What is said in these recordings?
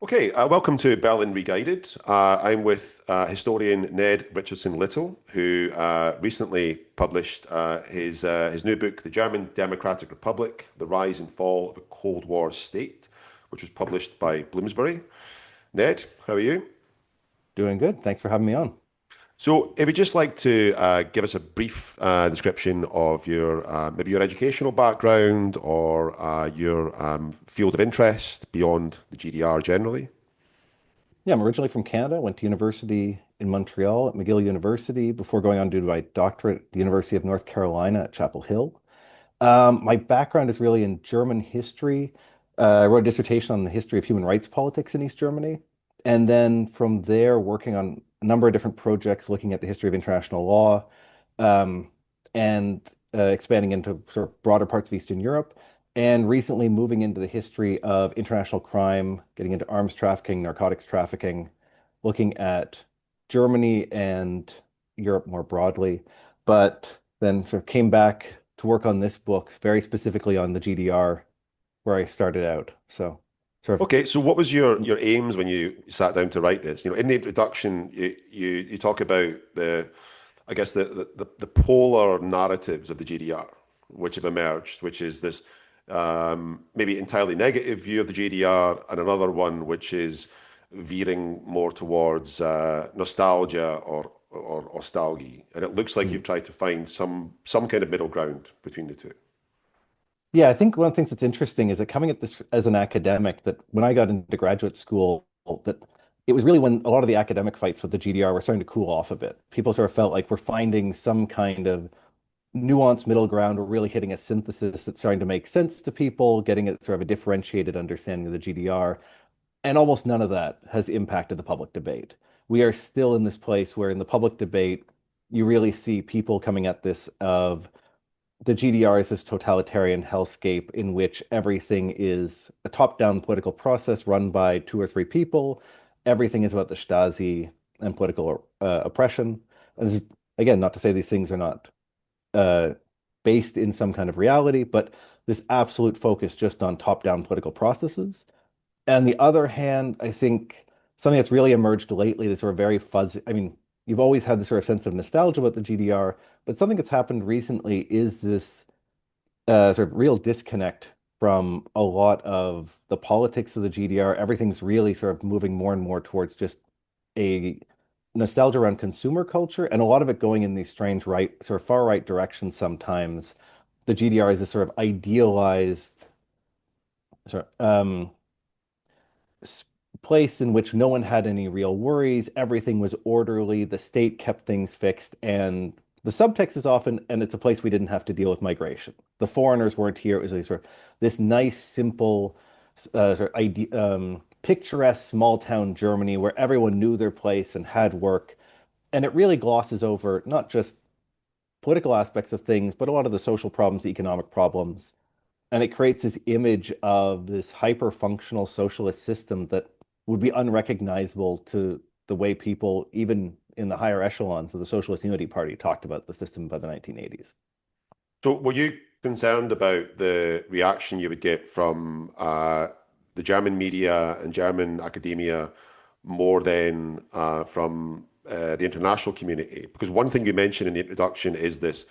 Okay, welcome to Berlin Reguided. I'm with historian Ned Richardson-Little, who recently published his new book, The German Democratic Republic: The Rise and Fall of a Cold War State, which was published by Bloomsbury. Ned, how are you? Doing good. Thanks for having me on. So, if you'd just like to give us a brief description of your maybe your educational background or your field of interest beyond the GDR generally. Yeah, I'm originally from Canada, went to university in Montreal at McGill University before going on to do my doctorate at the University of North Carolina at Chapel Hill. My background is really in German history. I wrote a dissertation on the history of human rights politics in East Germany. And then from there, working on a number of different projects looking at the history of international law, um, and expanding into sort of broader parts of Eastern Europe. And recently moving into the history of international crime, getting into arms trafficking, narcotics trafficking, looking at Germany and Europe more broadly. But then sort of came back to work on this book, very specifically on the GDR, where I started out. So sort of, Okay, so what was your aims when you sat down to write this? You know, in the introduction, you talk about I guess the polar narratives of the GDR, which have emerged, which is this maybe entirely negative view of the GDR, and another one which is veering more towards nostalgia or nostalgia. And it looks like mm. you've tried to find some kind of middle ground between the two. Yeah, I think one of the things that's interesting is that coming at this as an academic, that when I got into graduate school, that it was really when a lot of the academic fights with the GDR were starting to cool off a bit. People sort of felt like we're finding some kind of nuanced middle ground. We're really hitting a synthesis that's starting to make sense to people, getting a sort of a differentiated understanding of the GDR. And almost none of that has impacted the public debate. We are still in this place where in the public debate, you really see people coming at this of the GDR is this totalitarian hellscape in which everything is a top-down political process run by two or three people. Everything is about the Stasi and political oppression. And this is, again, not to say these things are not uh, based in some kind of reality, but this absolute focus just on top-down political processes. On the other hand, I think something that's really emerged lately that's sort of very fuzzy. I mean, you've always had this sort of sense of nostalgia about the GDR, but something that's happened recently is this sort of real disconnect from a lot of the politics of the GDR. Everything's really sort of moving more and more towards just a nostalgia around consumer culture, and a lot of it going in these strange right, sort of far right directions sometimes. The GDR is this sort of idealized sort of place in which no one had any real worries. Everything was orderly. The state kept things fixed. And the subtext is often, and it's a place we didn't have to deal with migration. The foreigners weren't here. It was a sort of this nice, simple, sort of picturesque small town Germany where everyone knew their place and had work. And it really glosses over not just political aspects of things, but a lot of the social problems, the economic problems. And it creates this image of this hyper-functional socialist system that would be unrecognizable to the way people, even in the higher echelons of the Socialist Unity Party, talked about the system by the 1980s. So, were you concerned about the reaction you would get from the German media and German academia more than from the international community? Because one thing you mentioned in the introduction is this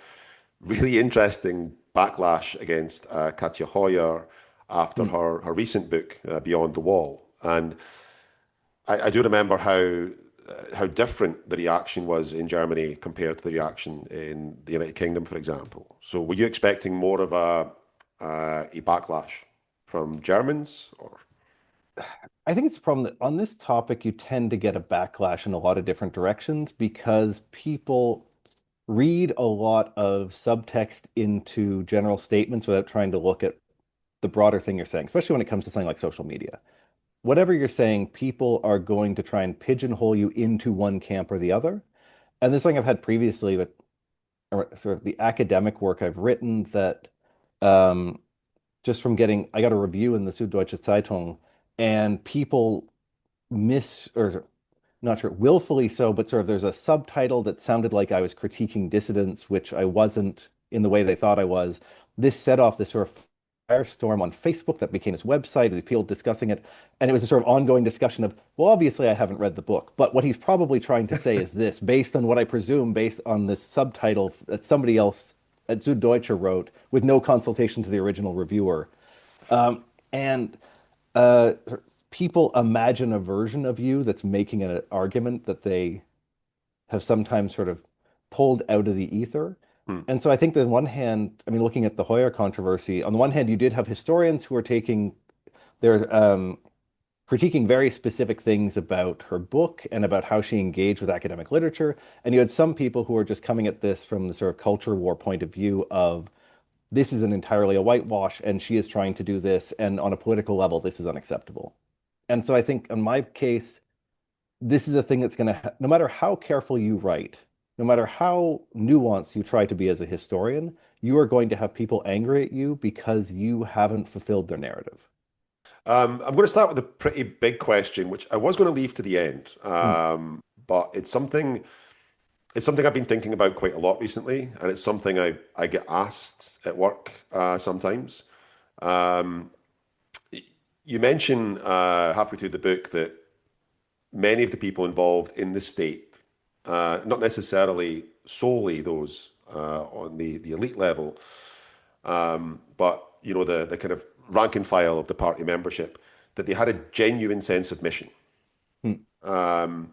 really interesting backlash against Katja Hoyer after Mm. her recent book, Beyond the Wall. And I do remember how different the reaction was in Germany compared to the reaction in the United Kingdom, for example. So were you expecting more of a backlash from Germans or I think it's a problem that on this topic, you tend to get a backlash in a lot of different directions because people read a lot of subtext into general statements without trying to look at the broader thing you're saying, especially when it comes to something like social media. Whatever you're saying, people are going to try and pigeonhole you into one camp or the other. And this thing I've had previously with sort of the academic work I've written that um, just from getting, I got a review in the Süddeutsche Zeitung, and people or not sure, willfully so, but sort of there's a subtitle that sounded like I was critiquing dissidents, which I wasn't in the way they thought I was. This set off this sort of firestorm on Facebook that became his website, and people discussing it. And it was a sort of ongoing discussion of, well, obviously I haven't read the book, but what he's probably trying to say is this, based on what I presume, based on this subtitle that somebody else at Süddeutsche wrote with no consultation to the original reviewer. And people imagine a version of you that's making an argument that they have sometimes sort of pulled out of the ether. Hmm. And so I think that on one hand, I mean, looking at the Hoyer controversy, on the one hand, you did have historians who were taking their critiquing very specific things about her book and about how she engaged with academic literature. And you had some people who were just coming at this from the sort of culture war point of view of this is an entirely a whitewash and she is trying to do this. And on a political level, this is unacceptable. And so I think in my case, this is a thing that's going to, no matter how careful you write, no matter how nuanced you try to be as a historian, you are going to have people angry at you because you haven't fulfilled their narrative. I'm going to start with a pretty big question, which I was going to leave to the end, Hmm. but it's something I've been thinking about quite a lot recently, and it's something I get asked at work sometimes. Um, you mention halfway through the book that many of the people involved in the state, not necessarily solely those on the elite level, but the kind of rank and file of the party membership, that they had a genuine sense of mission. Hmm. Um,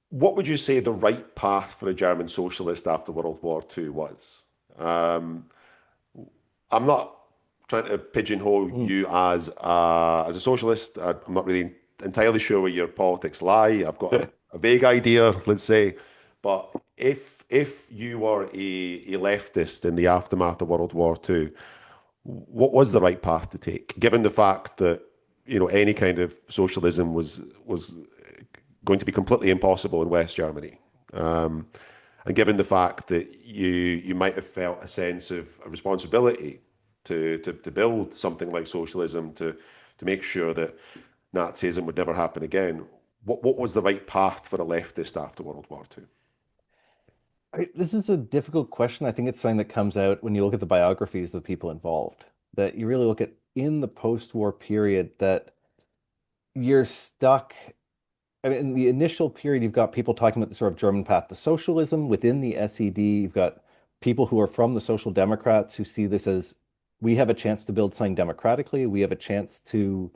what would you say the right path for a German socialist after World War II was? Um, I'm not trying to pigeonhole Hmm. you as a socialist. I'm not really entirely sure where your politics lie. I've got a vague idea, let's say. But if you were a leftist in the aftermath of World War II, what was the right path to take, given the fact that any kind of socialism was going to be completely impossible in West Germany, and given the fact that you might have felt a sense of responsibility to build something like socialism to make sure that Nazism would never happen again. What was the right path for a leftist after World War II? This is a difficult question. I think it's something that comes out when you look at the biographies of the people involved, that you really look at in the post-war period that you're stuck. I mean, in the initial period, you've got people talking about the sort of German path to socialism within the SED. You've got people who are from the Social Democrats who see this as we have a chance to build something democratically. We have a chance to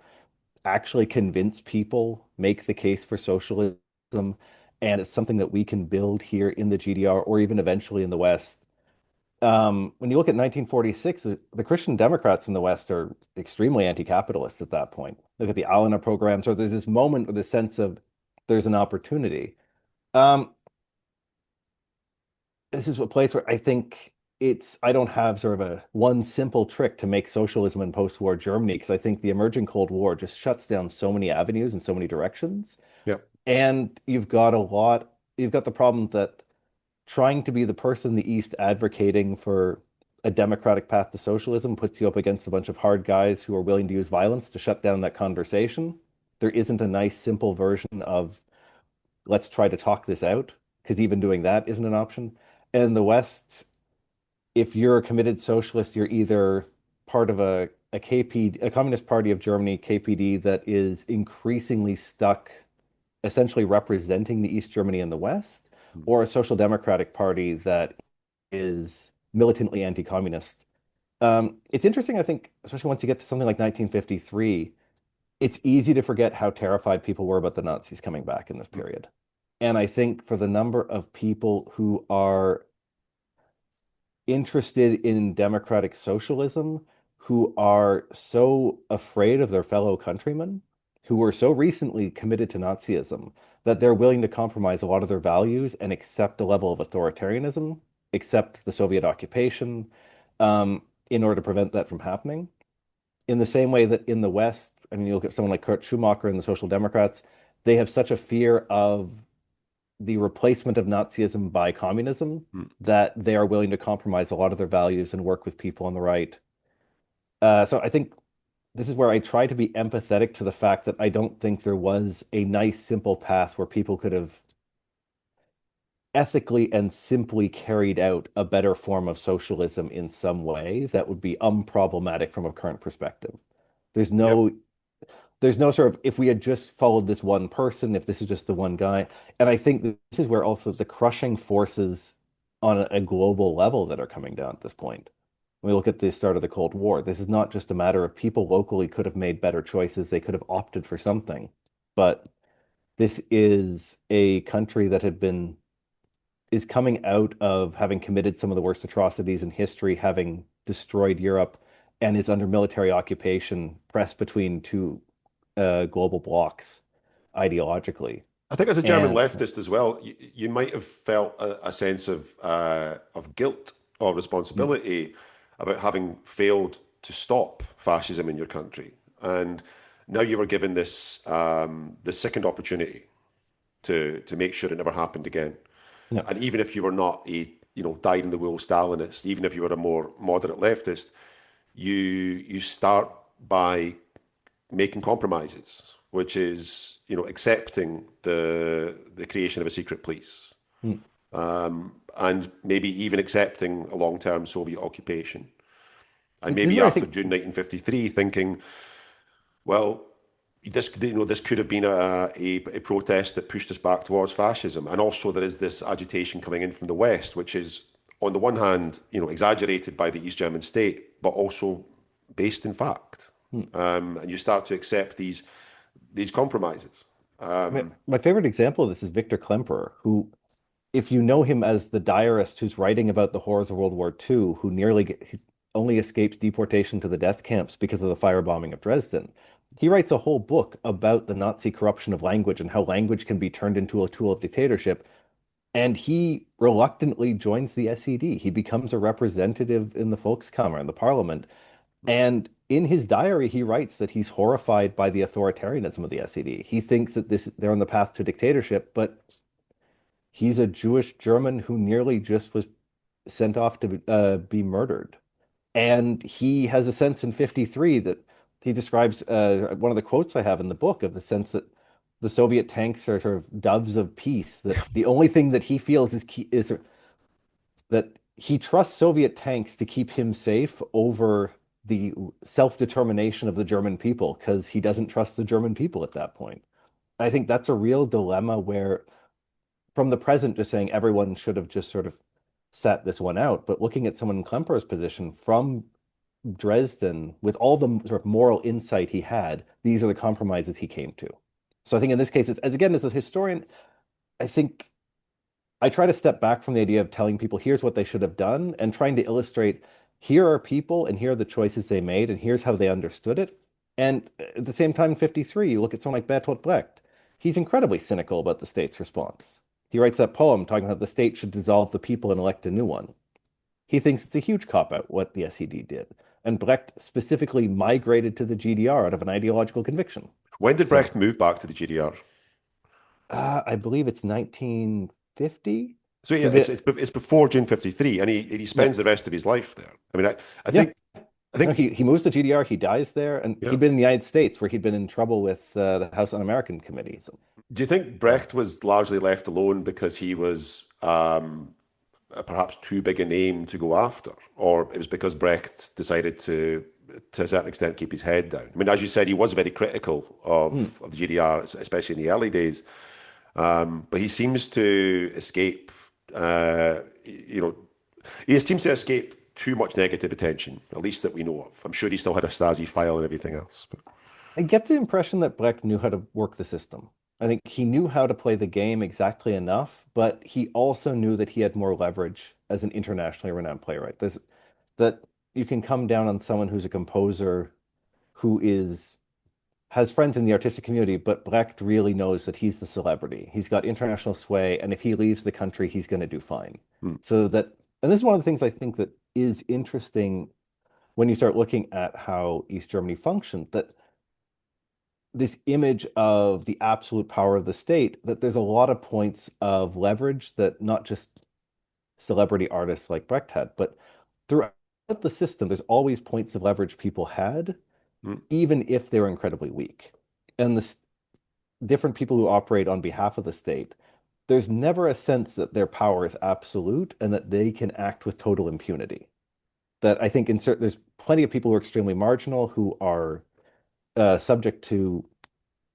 actually convince people, make the case for socialism, and it's something that we can build here in the GDR or even eventually in the West. When you look at 1946, the Christian Democrats in the West are extremely anti-capitalist at that point. Look at the Allena program. So there's this moment with the sense of there's an opportunity. Um, this is a place where I think I don't have sort of a one simple trick to make socialism in post-war Germany because I think the emerging Cold War just shuts down so many avenues in so many directions. Yep. And you've got the problem that trying to be the person in the East advocating for a democratic path to socialism puts you up against a bunch of hard guys who are willing to use violence to shut down that conversation. There isn't a nice, simple version of let's try to talk this out, because even doing that isn't an option. And in the West, if you're a committed socialist, you're either part of a KP, a Communist Party of Germany, KPD, that is increasingly stuck essentially representing the East Germany and the West, or a social democratic party that is militantly anti-communist. It's interesting, I think, especially once you get to something like 1953, it's easy to forget how terrified people were about the Nazis coming back in this period. And I think for the number of people who are interested in democratic socialism, who are so afraid of their fellow countrymen, who were so recently committed to Nazism, that they're willing to compromise a lot of their values and accept a level of authoritarianism, accept the Soviet occupation, in order to prevent that from happening. In the same way that in the West, I mean, you look at someone like Kurt Schumacher and the Social Democrats, they have such a fear of the replacement of Nazism by communism Mm. that they are willing to compromise a lot of their values and work with people on the right. So I think this is where I try to be empathetic to the fact that I don't think there was a nice, simple path where people could have ethically and simply carried out a better form of socialism in some way that would be unproblematic from a current perspective. There's Yep. no there's no sort of if we had just followed this one person, if this is just the one guy. And I think this is where also the crushing forces on a global level that are coming down at this point. When we look at the start of the Cold War, this is not just a matter of people locally could have made better choices, they could have opted for something. But this is a country that had been is coming out of having committed some of the worst atrocities in history, having destroyed Europe, and is under military occupation, pressed between two global blocks ideologically. I think as a German And leftist as well, you might have felt a sense of guilt or mm, responsibility about having failed to stop fascism in your country, and now you were given this second opportunity to make sure it never happened again. yeah, And even if you were not a dyed in the wool Stalinist, even if you were a more moderate leftist, you start by making compromises, which is accepting the creation of a secret police, mm. and maybe even accepting a long-term Soviet occupation, and This is maybe where I after think, June 1953 thinking, well, this could have been a protest that pushed us back towards fascism, and also there is this agitation coming in from the West, which is on the one hand, exaggerated by the East German state, but also based in fact. mm, And you start to accept these compromises. my favorite example of this is Victor Klemperer, who, if you know him as the diarist who's writing about the horrors of World War II, who he only escapes deportation to the death camps because of the firebombing of Dresden, he writes a whole book about the Nazi corruption of language and how language can be turned into a tool of dictatorship. And he reluctantly joins the SED. He becomes a representative in the Volkskammer, in the parliament. And in his diary, he writes that he's horrified by the authoritarianism of the SED. He thinks that they're on the path to dictatorship, but he's a Jewish German who nearly just was sent off to be murdered. And he has a sense in 53 that he describes one of the quotes I have in the book of the sense that the Soviet tanks are sort of doves of peace, that the only thing that he feels is that he trusts Soviet tanks to keep him safe over the self-determination of the German people because he doesn't trust the German people at that point. I think that's a real dilemma where from the present, just saying everyone should have just sort of sat this one out, but looking at someone in Klemperer's position from Dresden, with all the sort of moral insight he had, these are the compromises he came to. So I think in this case, it's, as again, as a historian, I think I try to step back from the idea of telling people here's what they should have done and trying to illustrate here are people and here are the choices they made and here's how they understood it. And at the same time, in 53, you look at someone like Bertolt Brecht. He's incredibly cynical about the state's response. He writes that poem talking about the state should dissolve the people and elect a new one. He thinks it's a huge cop-out what the SED did. And Brecht specifically migrated to the GDR out of an ideological conviction. When did So Brecht move back to the GDR? I believe it's 1950. So yeah, So the it's before June 53, and he yeah, spends the rest of his life there. I mean, I yeah. think I No, think he moves to GDR. He dies there, and yeah. he'd been in the United States where he'd been in trouble with the House Un-American Committee. So Do you think uh, Brecht was largely left alone because he was perhaps too big a name to go after, or it was because Brecht decided to a certain extent, keep his head down? I mean, as you said, he was very critical hmm. of the GDR, especially in the early days. But he seems to escape, he seems to escape too much negative attention, at least that we know of. I'm sure he still had a Stasi file and everything else. But I get the impression that Brecht knew how to work the system. I think he knew how to play the game exactly enough, but he also knew that he had more leverage as an internationally renowned playwright. That you can come down on someone who's a composer who has friends in the artistic community, but Brecht really knows that he's the celebrity. He's got international sway, and if he leaves the country, he's going to do fine. hmm, So that, and this is one of the things I think that is interesting when you start looking at how East Germany functioned, that this image of the absolute power of the state, that there's a lot of points of leverage that not just celebrity artists like Brecht had, but throughout the system, there's always points of leverage people had, hmm. even if they were incredibly weak. And the different people who operate on behalf of the state there's never a sense that their power is absolute and that they can act with total impunity. That I think there's plenty of people who are extremely marginal who are subject to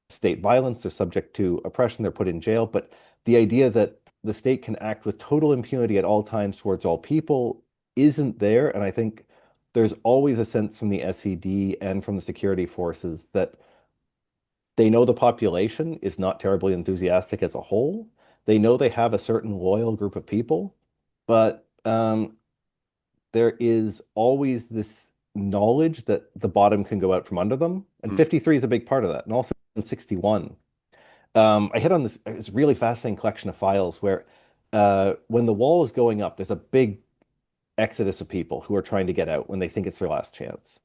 state violence, they're subject to oppression, they're put in jail. But the idea that the state can act with total impunity at all times towards all people isn't there. And I think there's always a sense from the SED and from the security forces that they know the population is not terribly enthusiastic as a whole. They know they have a certain loyal group of people, but there is always this knowledge that the bottom can go out from under them. And Mm. 53 is a big part of that. And also in 61, I hit on this, it's really fascinating collection of files where when the wall is going up, there's a big exodus of people who are trying to get out when they think it's their last chance.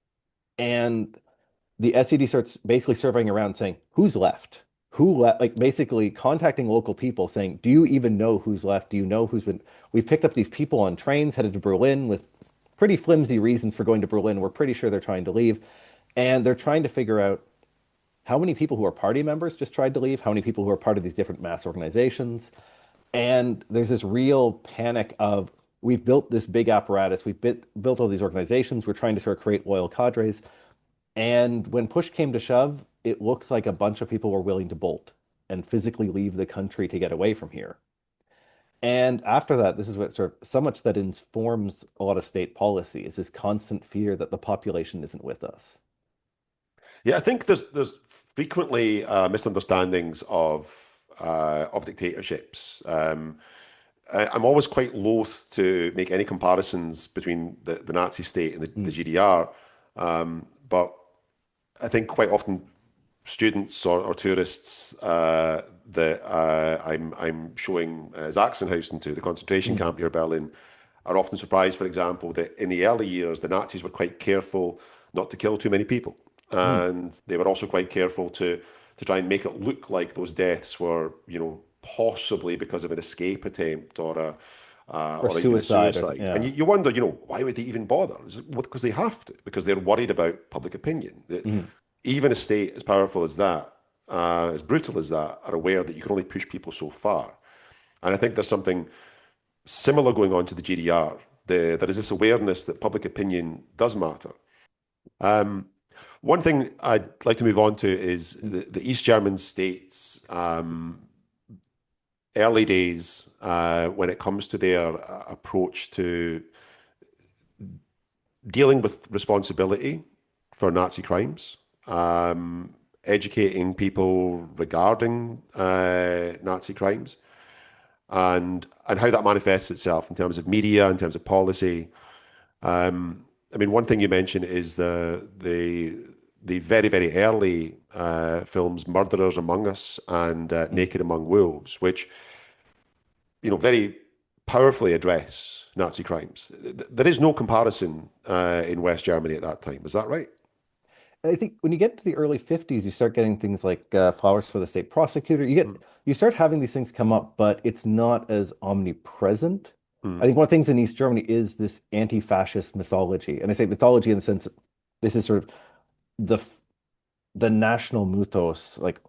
And the SED starts basically surveying around saying, who's left? Who left? Like basically contacting local people saying, do you even know who's left? Do you know who's been? We've picked up these people on trains headed to Berlin with pretty flimsy reasons for going to Berlin. We're pretty sure they're trying to leave. And they're trying to figure out how many people who are party members just tried to leave, how many people who are part of these different mass organizations. And there's this real panic of, we've built this big apparatus, built all these organizations, we're trying to sort of create loyal cadres. And when push came to shove, it looks like a bunch of people were willing to bolt and physically leave the country to get away from here. And after that, this is what sort of so much that informs a lot of state policy is this constant fear that the population isn't with us. Yeah, I think there's frequently misunderstandings of dictatorships. I'm always quite loath to make any comparisons between the Nazi state and the Mm. GDR, but I think quite often students or tourists that I'm showing Sachsenhausen to, the concentration Mm. camp near Berlin, are often surprised, for example, that in the early years the Nazis were quite careful not to kill too many people, Mm. and they were also quite careful to try and make it look like those deaths were, possibly because of an escape attempt Or or even a suicide, or suicide. And yeah. you wonder, why would they even bother? Is it because they have to? Because they're worried about public opinion. That Mhm. even a state as powerful as that, as brutal as that, are aware that you can only push people so far. And I think there's something similar going on to the GDR. There is this awareness that public opinion does matter. Um, One thing I'd like to move on to is the East German states' early days when it comes to their approach to dealing with responsibility for Nazi crimes, educating people regarding Nazi crimes, and how that manifests itself in terms of media, in terms of policy. I mean, one thing you mentioned is the very, very early films, Murderers Among Us and Mm. Naked Among Wolves, which, very powerfully address Nazi crimes. There is no comparison in West Germany at that time. Is that right? I think when you get to the early 50s, you start getting things like Flowers for the State Prosecutor. Mm, You start having these things come up, but it's not as omnipresent. I mm, think one of the things in East Germany is this anti-fascist mythology. And I say mythology in the sense that this is sort of the the national mythos, like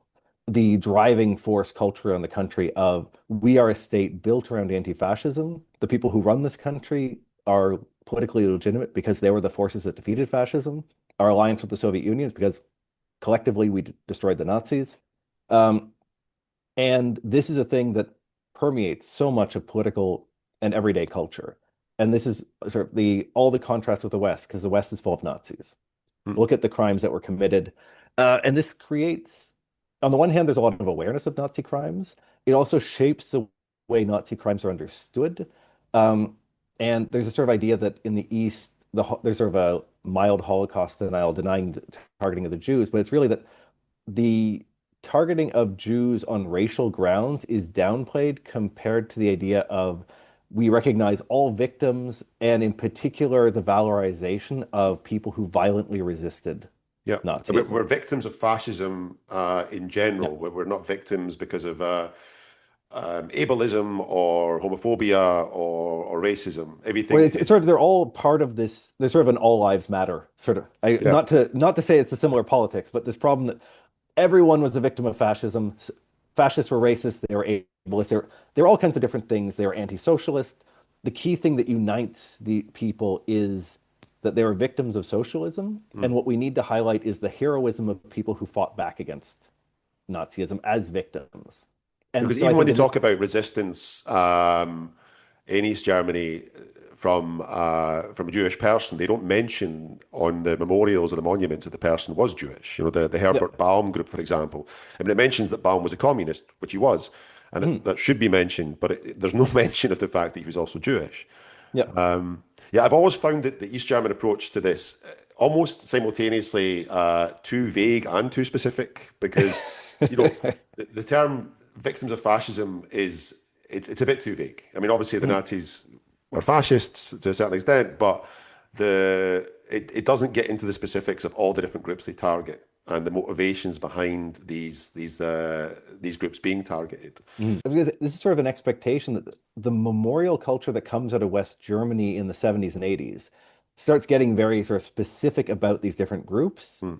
the driving force culture in the country of we are a state built around anti-fascism. The people who run this country are politically legitimate because they were the forces that defeated fascism. Our alliance with the Soviet Union is because collectively we destroyed the Nazis. Um, and this is a thing that permeates so much of political and everyday culture. And this is sort of all the contrast with the West, because the West is full of Nazis. mm. Look at the crimes that were committed. And this creates, on the one hand, there's a lot of awareness of Nazi crimes. It also shapes the way Nazi crimes are understood. Um, and there's a sort of idea that in the East, there's sort of a mild Holocaust denial denying the targeting of the Jews, but it's really that the targeting of Jews on racial grounds is downplayed compared to the idea of we recognize all victims and in particular the valorization of people who violently resisted Yeah, we're Nazism. victims of fascism in Yeah. general. We're not victims because of ableism or homophobia or racism. Well, Everything it's is, sort of they're all part of this. There's sort of an all lives matter sort of. yeah, Not to say it's a similar politics, but this problem that everyone was a victim of fascism. Fascists were racist. They were they're all kinds of different things. They're anti-socialist. The key thing that unites the people is that they are victims of socialism. Mm. And what we need to highlight is the heroism of people who fought back against Nazism as victims. And Because so I even when think they in this, talk about resistance in East Germany from a Jewish person, they don't mention on the memorials or the monuments that the person was Jewish. You know, the yeah, Herbert Baum group, for example. I mean, it mentions that Baum was a communist, which he was, and mhm, that should be mentioned, but there's no mention of the fact that he was also Jewish. yeah, Yeah, I've always found that the East German approach to this almost simultaneously too vague and too specific because, you know, the term victims of fascism it's a bit too vague. I mean, obviously the mhm. Nazis were fascists to a certain extent, but it doesn't get into the specifics of all the different groups they target and the motivations behind these groups being targeted. Because this is sort of an expectation that the memorial culture that comes out of West Germany in the 70s and 80s starts getting very sort of specific about these different groups. Hmm.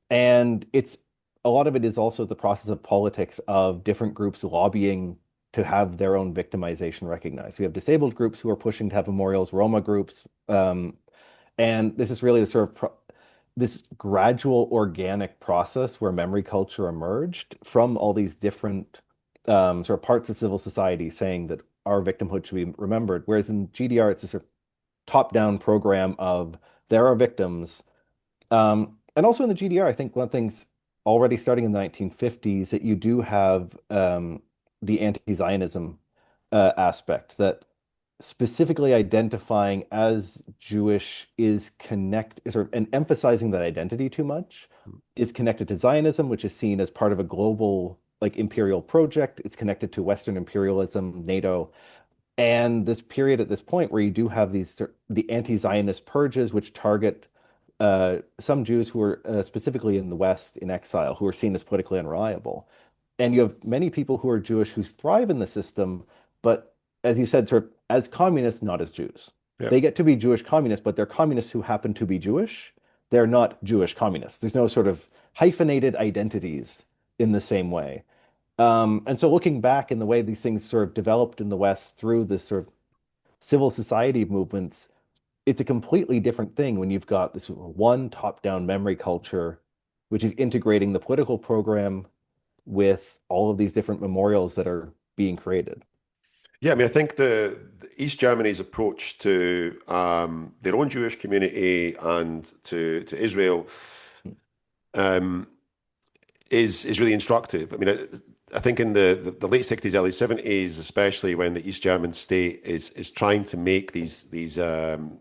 And it's a lot of it is also the process of politics of different groups lobbying to have their own victimization recognized. We have disabled groups who are pushing to have memorials, Roma groups, and this is really the sort of this gradual organic process where memory culture emerged from all these different sort of parts of civil society saying that our victimhood should be remembered. Whereas in GDR, it's a sort of top-down program of there are victims. And also in the GDR, I think one of the things already starting in the 1950s that you do have the anti-Zionism aspect that specifically identifying as Jewish is sort of and emphasizing that identity too much is connected to Zionism, which is seen as part of a global like imperial project. It's connected to Western imperialism, NATO, and this period at this point where you do have the anti-Zionist purges, which target some Jews who are specifically in the West in exile, who are seen as politically unreliable. And you have many people who are Jewish who thrive in the system, but as you said, sort of as communists, not as Jews. Yeah. They get to be Jewish communists, but they're communists who happen to be Jewish. They're not Jewish communists. There's no sort of hyphenated identities in the same way. And so looking back in the way these things sort of developed in the West through this sort of civil society movements, it's a completely different thing when you've got this one top-down memory culture, which is integrating the political program with all of these different memorials that are being created. Yeah, I mean, I think the East Germany's approach to their own Jewish community and to Israel um, is really instructive. I mean, I think in the late 60s, early 70s, especially when the East German state is trying to make these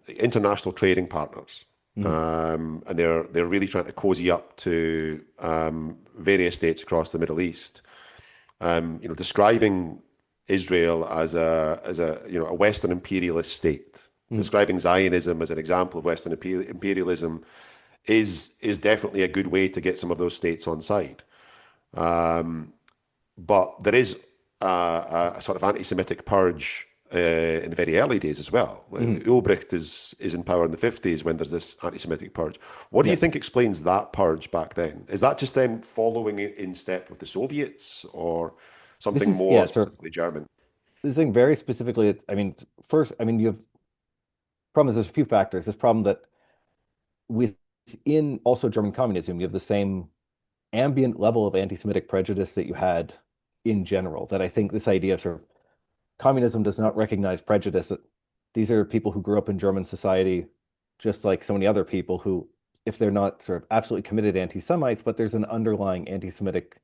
international trading partners, Mhm. and they're really trying to cozy up to various states across the Middle East. You know, describing Israel as a you know a Western imperialist state, Mhm. describing Zionism as an example of Western imperialism is definitely a good way to get some of those states on side. But there is a sort of anti-Semitic purge in the very early days as well. Mhm. Ulbricht is in power in the 50s when there's this anti-Semitic purge. What do you Yeah. think explains that purge back then? Is that just them following in step with the Soviets or This something is, yeah, more it's sort of specifically German? this thing very specifically. I mean, first, I mean, you have problem is there's a few factors. This problem that within also German communism, you have the same ambient level of anti-Semitic prejudice that you had in general. That I think this idea of sort of communism does not recognize prejudice. That these are people who grew up in German society, just like so many other people who, if they're not sort of absolutely committed anti-Semites, but there's an underlying anti-Semitic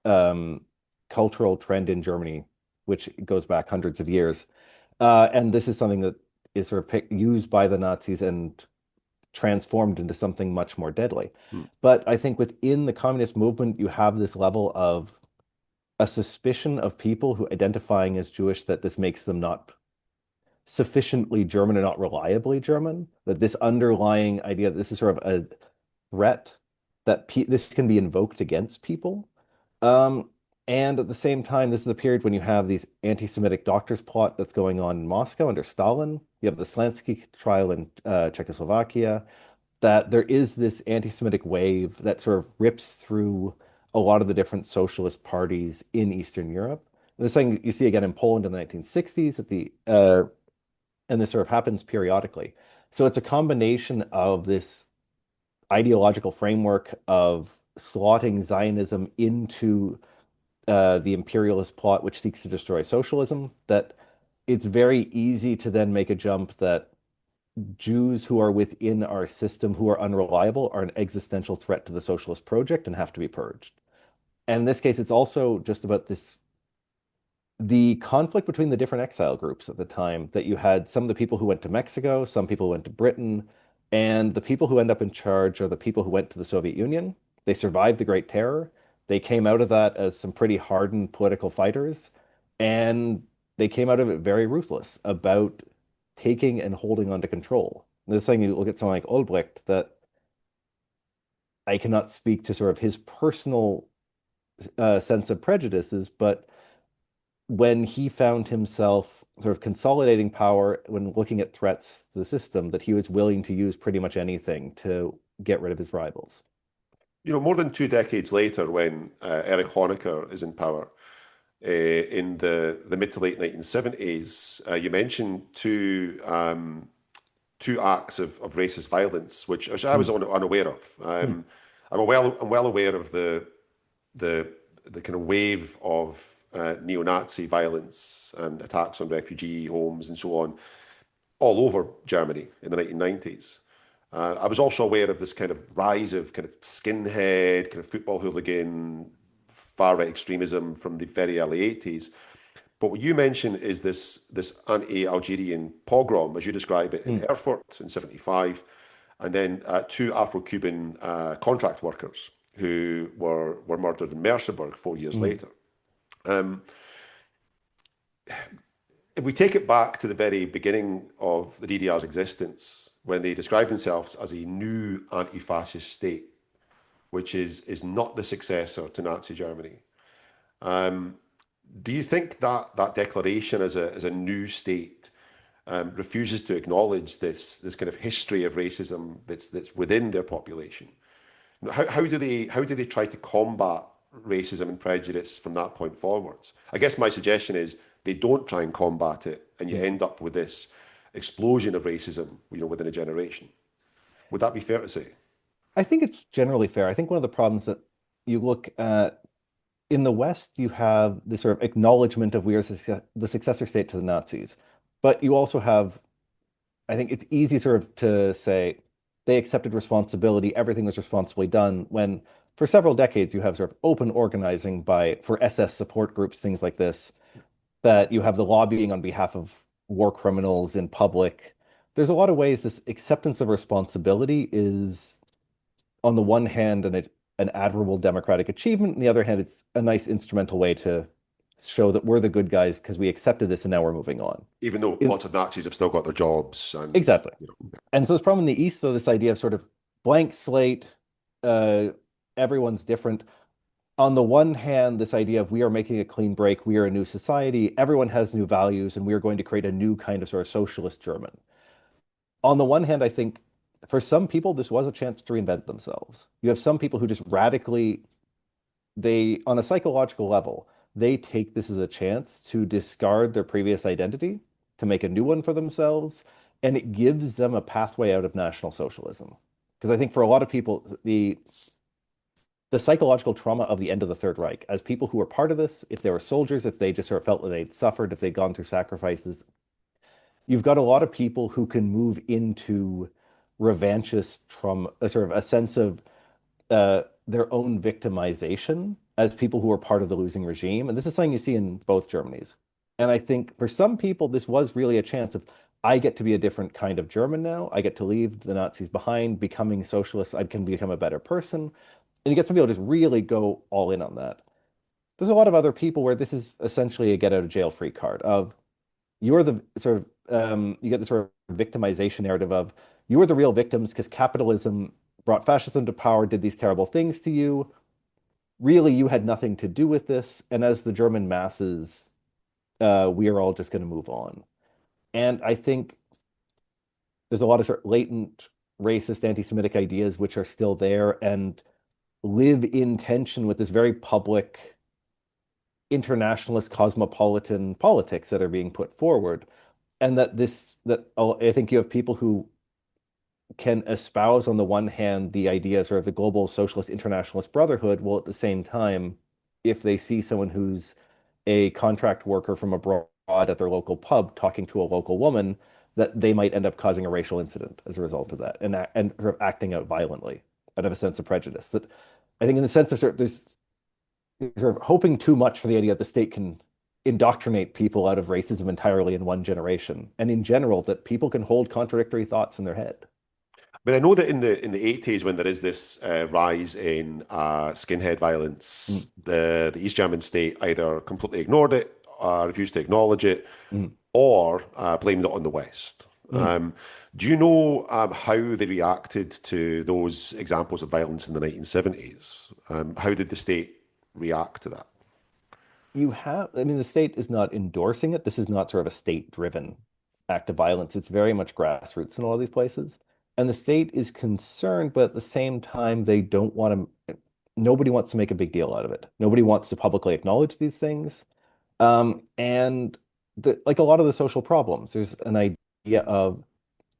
um, cultural trend in Germany, which goes back hundreds of years. And this is something that is sort of used by the Nazis and transformed into something much more deadly. Hmm. But I think within the communist movement, you have this level of a suspicion of people who identifying as Jewish that this makes them not sufficiently German or not reliably German, that this underlying idea that this is sort of a threat that this can be invoked against people. Um, and at the same time, this is a period when you have these anti-Semitic doctors plot that's going on in Moscow under Stalin. You have the Slansky trial in Czechoslovakia, that there is this anti-Semitic wave that sort of rips through a lot of the different socialist parties in Eastern Europe. This thing you see again in Poland in the 1960s and this sort of happens periodically. So it's a combination of this ideological framework of slotting Zionism into the imperialist plot, which seeks to destroy socialism, that it's very easy to then make a jump that Jews who are within our system who are unreliable are an existential threat to the socialist project and have to be purged. And in this case, it's also just about this the conflict between the different exile groups at the time that you had some of the people who went to Mexico, some people who went to Britain, and the people who end up in charge are the people who went to the Soviet Union. They survived the Great Terror. They came out of that as some pretty hardened political fighters, and they came out of it very ruthless about taking and holding on to control. This thing you look at someone like Ulbricht that I cannot speak to sort of his personal sense of prejudices, but when he found himself sort of consolidating power when looking at threats to the system, that he was willing to use pretty much anything to get rid of his rivals. More than 2 decades later, when Erich Honecker is in power, in the mid to late 1970s, you mentioned two acts of racist violence, which I was Mm, unaware of. mm, I'm well aware of the kind of wave of neo-Nazi violence and attacks on refugee homes and so on all over Germany in the 1990s. I was also aware of this kind of rise of kind of skinhead, kind of football hooligan, far right extremism from the very early 80s. But what you mention is this anti-Algerian pogrom, as you describe it, in mm, Erfurt in '75, and then two Afro-Cuban contract workers who were murdered in Merseburg 4 years mm. later. Um, if we take it back to the very beginning of the DDR's existence, when they described themselves as a new anti-fascist state, which is not the successor to Nazi Germany. Um, do you think that that declaration as a new state refuses to acknowledge this kind of history of racism that's within their population? How do they try to combat racism and prejudice from that point forwards? I guess my suggestion is they don't try and combat it, and you Mm. end up with this explosion of racism, within a generation. Would that be fair to say? I think it's generally fair. I think one of the problems that you look at in the West, you have this sort of acknowledgement of we are the successor state to the Nazis, but you also have I think it's easy sort of to say they accepted responsibility, everything was responsibly done, when for several decades you have sort of open organizing by for SS support groups, things like this, that you have the lobbying on behalf of war criminals in public. There's a lot of ways this acceptance of responsibility is, on the one hand, an admirable democratic achievement, on the other hand, it's a nice instrumental way to show that we're the good guys because we accepted this and now we're moving on. Even though In, lots of Nazis have still got their jobs and exactly. And so this problem in the East, so this idea of sort of blank slate, uh, everyone's different. On the one hand, this idea of we are making a clean break, we are a new society, everyone has new values, and we are going to create a new kind of sort of socialist German. On the one hand, I think for some people, this was a chance to reinvent themselves. You have some people who just radically, on a psychological level, they take this as a chance to discard their previous identity, to make a new one for themselves, and it gives them a pathway out of National Socialism. Because I think for a lot of people, the psychological trauma of the end of the Third Reich, as people who were part of this, if they were soldiers, if they just sort of felt that they'd suffered, if they'd gone through sacrifices, you've got a lot of people who can move into revanchist trauma, a sort of a sense of their own victimization as people who are part of the losing regime. And this is something you see in both Germanys. And I think for some people, this was really a chance of, I get to be a different kind of German now. I get to leave the Nazis behind, becoming socialist. I can become a better person. And you get some people just really go all in on that. There's a lot of other people where this is essentially a get out of jail free card of you're the sort of you get the sort of victimization narrative of you were the real victims because capitalism brought fascism to power, did these terrible things to you. Really, you had nothing to do with this. And as the German masses, we are all just going to move on. And I think there's a lot of sort of latent racist, anti-Semitic ideas which are still there and live in tension with this very public internationalist cosmopolitan politics that are being put forward. And I think you have people who can espouse on the one hand the idea sort of the global socialist internationalist brotherhood, while at the same time, if they see someone who's a contract worker from abroad at their local pub talking to a local woman, that they might end up causing a racial incident as a result of that, and sort of acting out violently out of a sense of prejudice. That I think in the sense of there's sort of hoping too much for the idea that the state can indoctrinate people out of racism entirely in one generation, and in general that people can hold contradictory thoughts in their head. But I know that in the 80s, when there is this rise in skinhead Mm, violence, the East German state either completely ignored it, refused to acknowledge it, mm, or blamed it on the West. mm. Do you know how they reacted to those examples of violence in the 1970s? How did the state react to that? I mean, the state is not endorsing it. This is not sort of a state-driven act of violence. It's very much grassroots in all these places. And the state is concerned, but at the same time, they don't want nobody wants to make a big deal out of it. Nobody wants to publicly acknowledge these things. And like a lot of the social problems, there's an idea of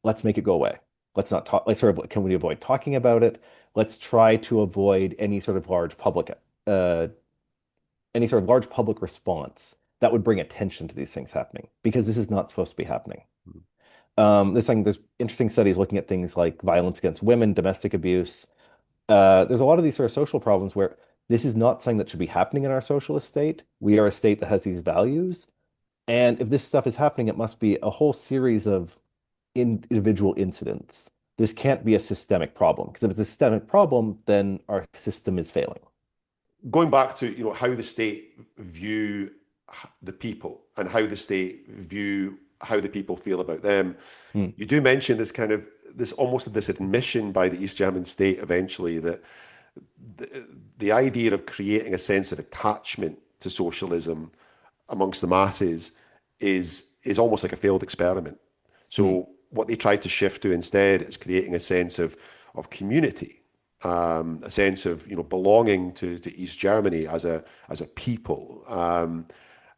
let's make it go away. Let's not talk, like sort of, can we avoid talking about it? Let's try to avoid uh, any sort of large public response that would bring attention to these things happening because this is not supposed to be happening. There's interesting studies looking at things like violence against women, domestic abuse. There's a lot of these sort of social problems where this is not something that should be happening in our socialist state. We are a state that has these values. And if this stuff is happening, it must be a whole series of individual incidents. This can't be a systemic problem because if it's a systemic problem, then our system is failing. Going back to how the state view the people and how the state view how the people feel about them. Mm, You do mention this almost this admission by the East German state eventually that the idea of creating a sense of attachment to socialism amongst the masses is almost like a failed experiment. mm, So what they tried to shift to instead is creating a sense of community, a sense of belonging to East Germany as a people,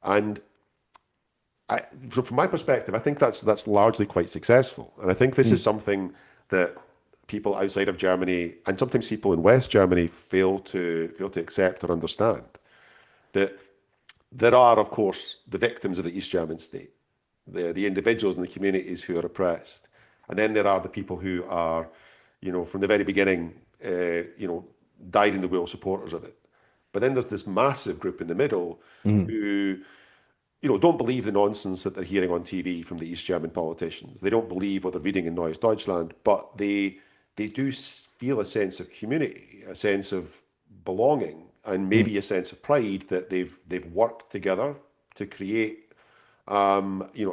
and so from my perspective, I think that's largely quite successful, and I think this is mm, something that people outside of Germany and sometimes people in West Germany fail to accept or understand. That there are, of course, the victims of the East German state, the individuals and the communities who are oppressed, and then there are the people who are, from the very beginning, dyed in the wool supporters of it. But then there's this massive group in the middle mm, who don't believe the nonsense that they're hearing on TV from the East German politicians. They don't believe what they're reading in Neues Deutschland, but they do feel a sense of community, a sense of belonging, and mm, maybe a sense of pride that they've worked together to create a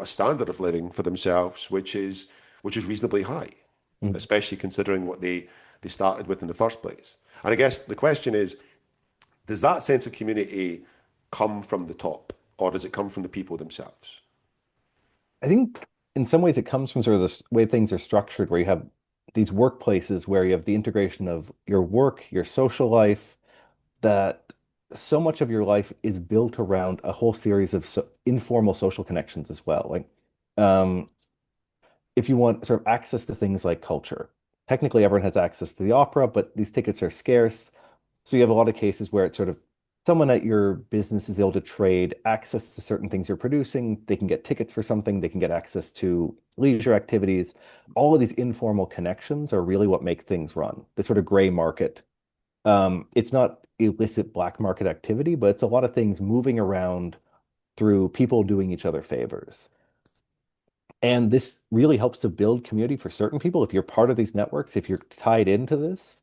standard of living for themselves, which is reasonably high, mm. especially considering what they started with in the first place. And I guess the question is, does that sense of community come from the top, or does it come from the people themselves? I think in some ways it comes from sort of this way things are structured, where you have these workplaces where you have the integration of your work, your social life, that so much of your life is built around a whole series of informal social connections as well. Like, um, if you want sort of access to things like culture, technically everyone has access to the opera, but these tickets are scarce. So you have a lot of cases where it's sort of someone at your business is able to trade access to certain things you're producing. They can get tickets for something, they can get access to leisure activities. All of these informal connections are really what make things run. The sort of gray market. It's not illicit black market activity, but it's a lot of things moving around through people doing each other favors. And this really helps to build community for certain people. If you're part of these networks, if you're tied into this,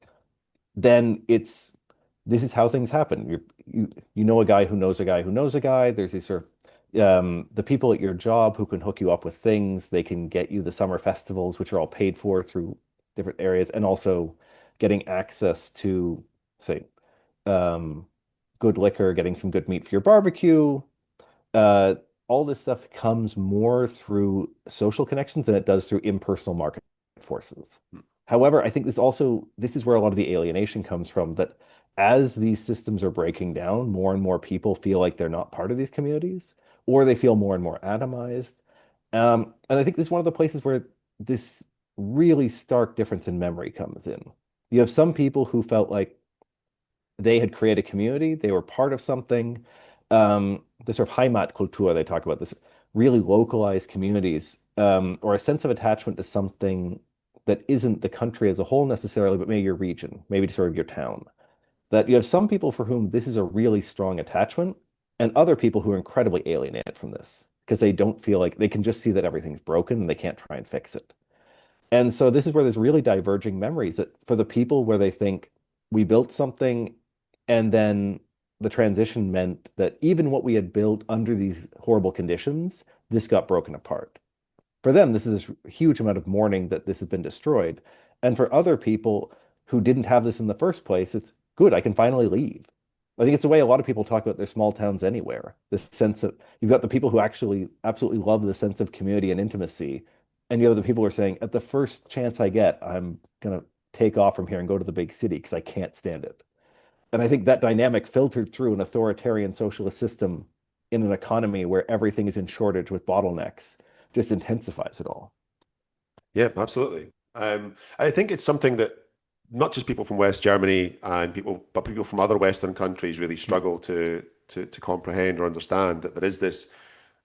then this is how things happen. You know a guy who knows a guy who knows a guy. There's these sort of the people at your job who can hook you up with things. They can get you the summer festivals, which are all paid for through different areas, and also getting access to, say, um, good liquor, getting some good meat for your barbecue. Uh, all this stuff comes more through social connections than it does through impersonal market forces. However, I think this is where a lot of the alienation comes from, that as these systems are breaking down, more and more people feel like they're not part of these communities, or they feel more and more atomized. And I think this is one of the places where this really stark difference in memory comes in. You have some people who felt like they had created a community, they were part of something. The sort of Heimatkultur, they talk about this really localized communities, or a sense of attachment to something that isn't the country as a whole necessarily, but maybe your region, maybe sort of your town. That you have some people for whom this is a really strong attachment, and other people who are incredibly alienated from this because they don't feel like they can just see that everything's broken and they can't try and fix it. And so this is where there's really diverging memories that for the people where they think we built something and then the transition meant that even what we had built under these horrible conditions, this got broken apart. For them, this is a huge amount of mourning that this has been destroyed. And for other people who didn't have this in the first place, it's good, I can finally leave. I think it's the way a lot of people talk about their small towns anywhere. This sense of you've got the people who actually absolutely love the sense of community and intimacy, and you have the people who are saying, at the first chance I get, I'm gonna take off from here and go to the big city because I can't stand it. And I think that dynamic filtered through an authoritarian socialist system in an economy where everything is in shortage with bottlenecks just intensifies it all. Yeah, absolutely. I think it's something that not just people from West Germany and people, but people from other Western countries really Mm, struggle to comprehend or understand that there is this.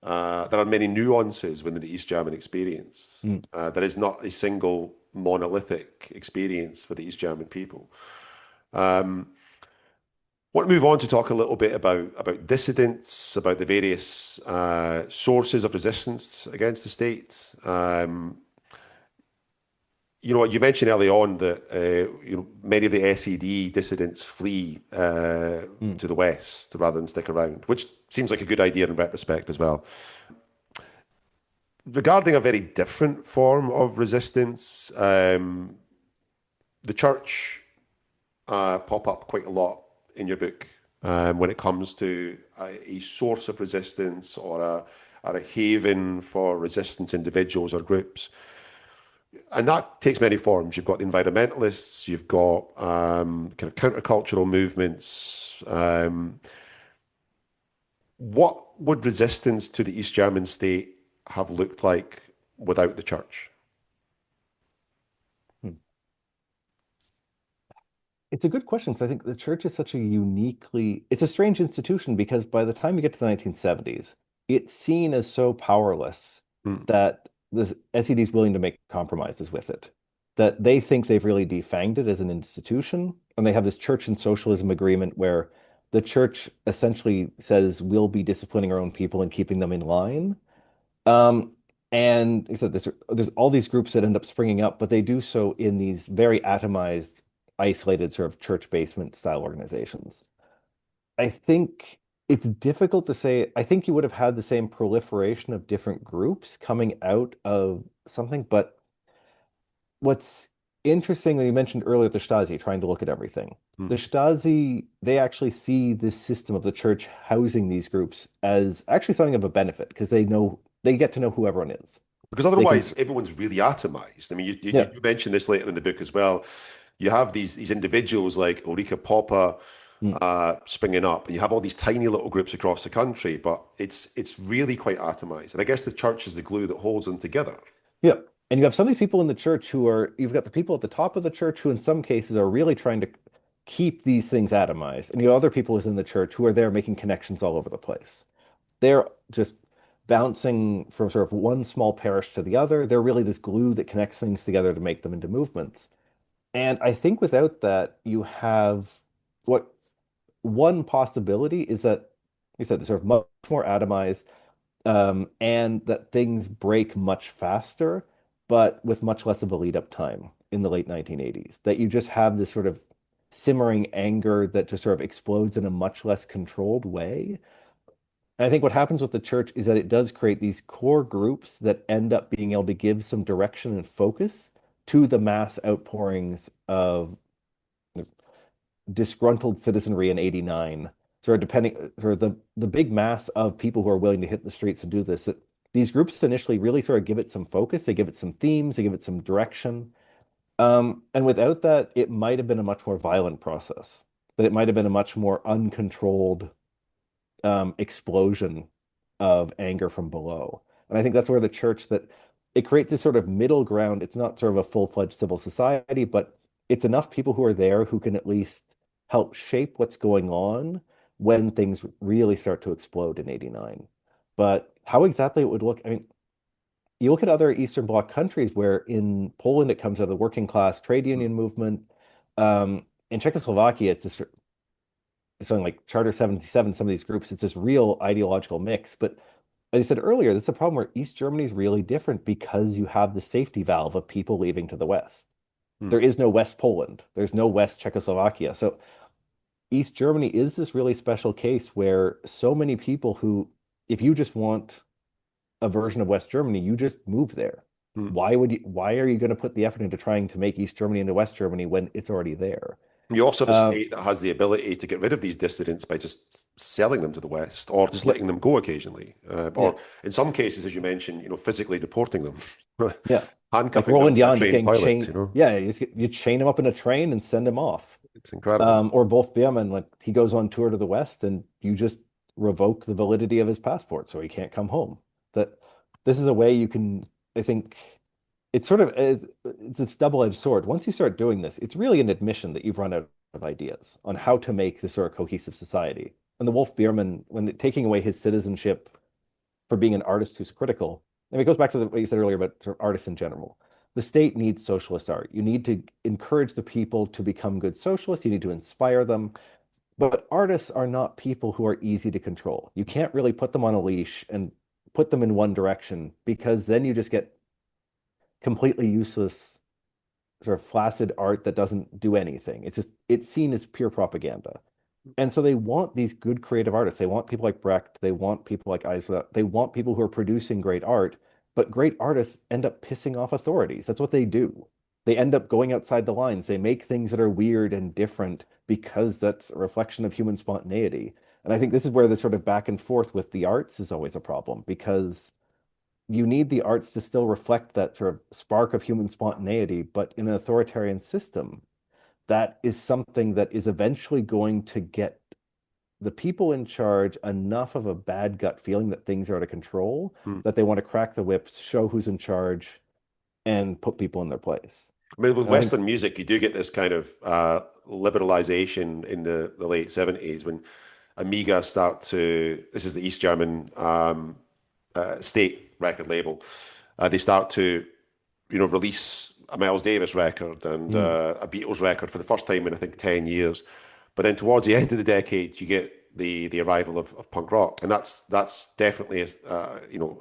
There are many nuances within the East German experience. mm. There is not a single monolithic experience for the East German people. Um, want to move on to talk a little bit about dissidents, about the various sources of resistance against the state. You mentioned early on that many of the SED dissidents flee Mm. to the west rather than stick around, which seems like a good idea in retrospect as well. Regarding a very different form of resistance, the church pop up quite a lot in your book when it comes to a source of resistance or a haven for resistance individuals or groups. And that takes many forms. You've got the environmentalists, you've got kind of countercultural movements. What would resistance to the East German state have looked like without the church? Mm. It's a good question because I think the church is such a uniquely, it's a strange institution because by the time you get to the 1970s, it's seen as so powerless Hmm. that the SED is willing to make compromises with it. That they think they've really defanged it as an institution. And they have this church and socialism agreement where the church essentially says we'll be disciplining our own people and keeping them in line. Um, and he said there's all these groups that end up springing up, but they do so in these very atomized, isolated sort of church basement style organizations. I think it's difficult to say. I think you would have had the same proliferation of different groups coming out of something, but what's interesting that you mentioned earlier, the Stasi trying to look at everything. Hmm. The Stasi, they actually see this system of the church housing these groups as actually something of a benefit because they get to know who everyone is. Because They can, otherwise, everyone's really atomized. I mean, yeah, you mentioned this later in the book as well. You have these individuals like Ulrike Popper mm, springing up, and you have all these tiny little groups across the country, but it's really quite atomized. And I guess the church is the glue that holds them together. yeah. And you have some of these people in the church who are, you've got the people at the top of the church who, in some cases, are really trying to keep these things atomized. And you have other people within the church who are there making connections all over the place. They're just bouncing from sort of one small parish to the other. They're really this glue that connects things together to make them into movements. And I think without that, you have what one possibility is that you said they're sort of much more atomized, and that things break much faster, but with much less of a lead up time in the late 1980s. That you just have this sort of simmering anger that just sort of explodes in a much less controlled way. And I think what happens with the church is that it does create these core groups that end up being able to give some direction and focus to the mass outpourings of disgruntled citizenry in 89. Sort of depending, sort of the big mass of people who are willing to hit the streets and do this. These groups initially really sort of give it some focus, they give it some themes, they give it some direction. And without that, it might have been a much more violent process. that it might have been a much more uncontrolled explosion of anger from below. And I think that's where the church that it creates this sort of middle ground. It's not sort of a full-fledged civil society, but it's enough people who are there who can at least help shape what's going on when things really start to explode in 89. But how exactly it would look, I mean, you look at other Eastern Bloc countries where in Poland it comes out of the working class trade union movement. In Czechoslovakia, it's something like Charter 77, some of these groups, it's this real ideological mix. But as I said earlier, that's a problem where East Germany is really different because you have the safety valve of people leaving to the West. Hmm. There is no West Poland, there's no West Czechoslovakia. So East Germany is this really special case where so many people who, if you just want a version of West Germany, you just move there. Hmm. Why are you going to put the effort into trying to make East Germany into West Germany when it's already there? You also have a Um, state that has the ability to get rid of these dissidents by just selling them to the West or just yeah, letting them go occasionally. yeah, Or in some cases, as you mentioned, physically deporting them, yeah. Like handcuffing them Roland to a Jan just trained getting pilot, chained. Yeah, you chain him up in a train and send him off. It's incredible. Or Wolf Biermann, like he goes on tour to the West and you just revoke the validity of his passport so he can't come home. That this is a way you can, I think, it's sort of it's this double-edged sword. Once you start doing this, it's really an admission that you've run out of ideas on how to make this sort of cohesive society. And the Wolf Biermann, taking away his citizenship for being an artist who's critical, I mean, it goes back to what you said earlier about sort of artists in general. The state needs socialist art. You need to encourage the people to become good socialists. You need to inspire them. But artists are not people who are easy to control. You can't really put them on a leash and put them in one direction because then you just get completely useless, sort of flaccid art that doesn't do anything. It's seen as pure propaganda. And so they want these good creative artists. They want people like Brecht. They want people like Isla. They want people who are producing great art. But great artists end up pissing off authorities. That's what they do. They end up going outside the lines. They make things that are weird and different because that's a reflection of human spontaneity. And I think this is where the sort of back and forth with the arts is always a problem because you need the arts to still reflect that sort of spark of human spontaneity, but in an authoritarian system, that is something that is eventually going to get the people in charge enough of a bad gut feeling that things are out of control Hmm. that they want to crack the whips, show who's in charge, and put people in their place. I mean, with And I think, Western music, you do get this kind of liberalization in the late 70s when Amiga start to, this is the East German state record label, they start to, release a Miles Davis record and mm, a Beatles record for the first time in, I think, 10 years. But then towards the end of the decade, you get the arrival of punk rock, and that's definitely a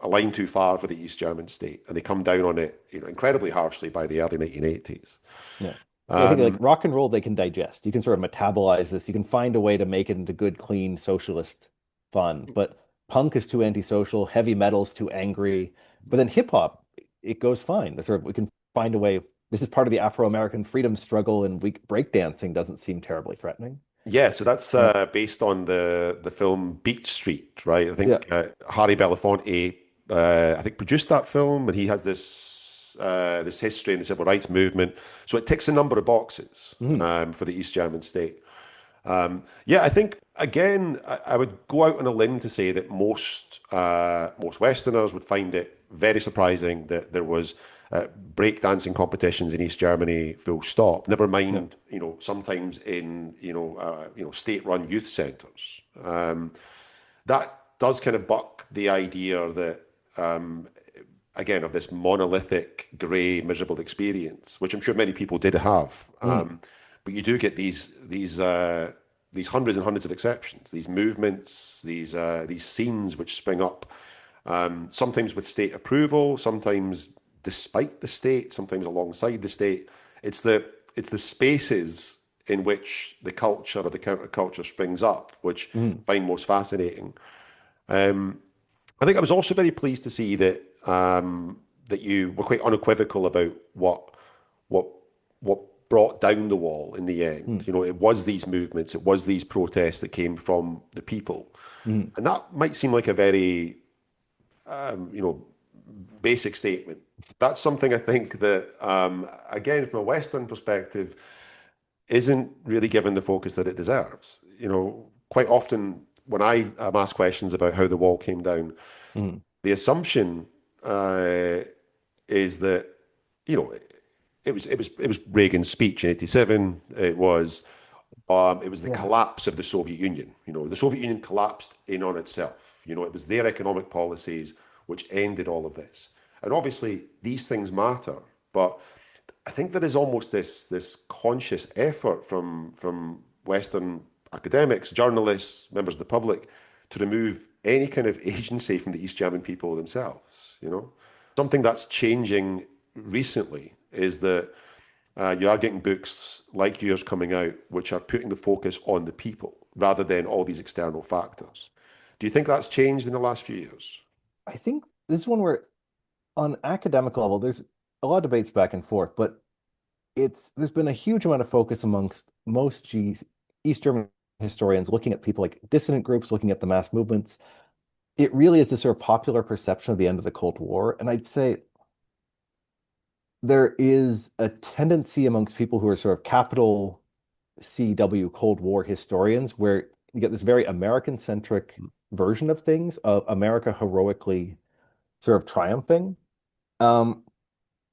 line too far for the East German state, and they come down on it incredibly harshly by the early 1980s. yeah. Yeah, I think like Um, rock and roll they can digest. You can sort of metabolize this. You can find a way to make it into good, clean, socialist fun. But punk is too antisocial, heavy metal's too angry. But then hip hop, it goes fine. The sort of we can find a way. This is part of the Afro-American freedom struggle, and breakdancing doesn't seem terribly threatening. yeah, so that's Uh, based on the film Beat Street, right? I yeah. think Harry Belafonte, I think produced that film, and he has this history in the civil rights movement. So it ticks a number of boxes Mhm. for the East German state. Yeah, I think again, I would go out on a limb to say that most Westerners would find it very surprising that there was breakdancing competitions in East Germany, full stop. Never Yeah. mind, sometimes in state-run youth centres. That does kind of buck the idea that again of this monolithic, grey, miserable experience, which I'm sure many people did have. Mhm. But you do get these hundreds and hundreds of exceptions, these movements, these scenes which spring up, sometimes with state approval, sometimes despite the state, sometimes alongside the state. It's the spaces in which the culture or the counterculture springs up, which Mhm. I find most fascinating. Um, I think I was also very pleased to see that you were quite unequivocal about what what brought down the wall in the end. Mhm. It was these movements, it was these protests that came from the people, Mhm. and that might seem like a very basic statement. That's something I think that again from a Western perspective isn't really given the focus that it deserves. Quite often when I am asked questions about how the wall came down, Mhm. the assumption uh, is that you know it was Reagan's speech in '87. It was the Yeah. collapse of the Soviet Union. The Soviet Union collapsed in on itself. It was their economic policies which ended all of this. And obviously, these things matter, but I think there is almost this conscious effort from Western academics, journalists, members of the public, to remove any kind of agency from the East German people themselves. Something that's changing recently is that you are getting books like yours coming out, which are putting the focus on the people rather than all these external factors. Do you think that's changed in the last few years? I think this is one where on academic level, there's a lot of debates back and forth, but there's been a huge amount of focus amongst most East German historians looking at people like dissident groups, looking at the mass movements. It really is this sort of popular perception of the end of the Cold War. And I'd say there is a tendency amongst people who are sort of capital CW Cold War historians where you get this very American-centric version of things, of America heroically sort of triumphing. Um,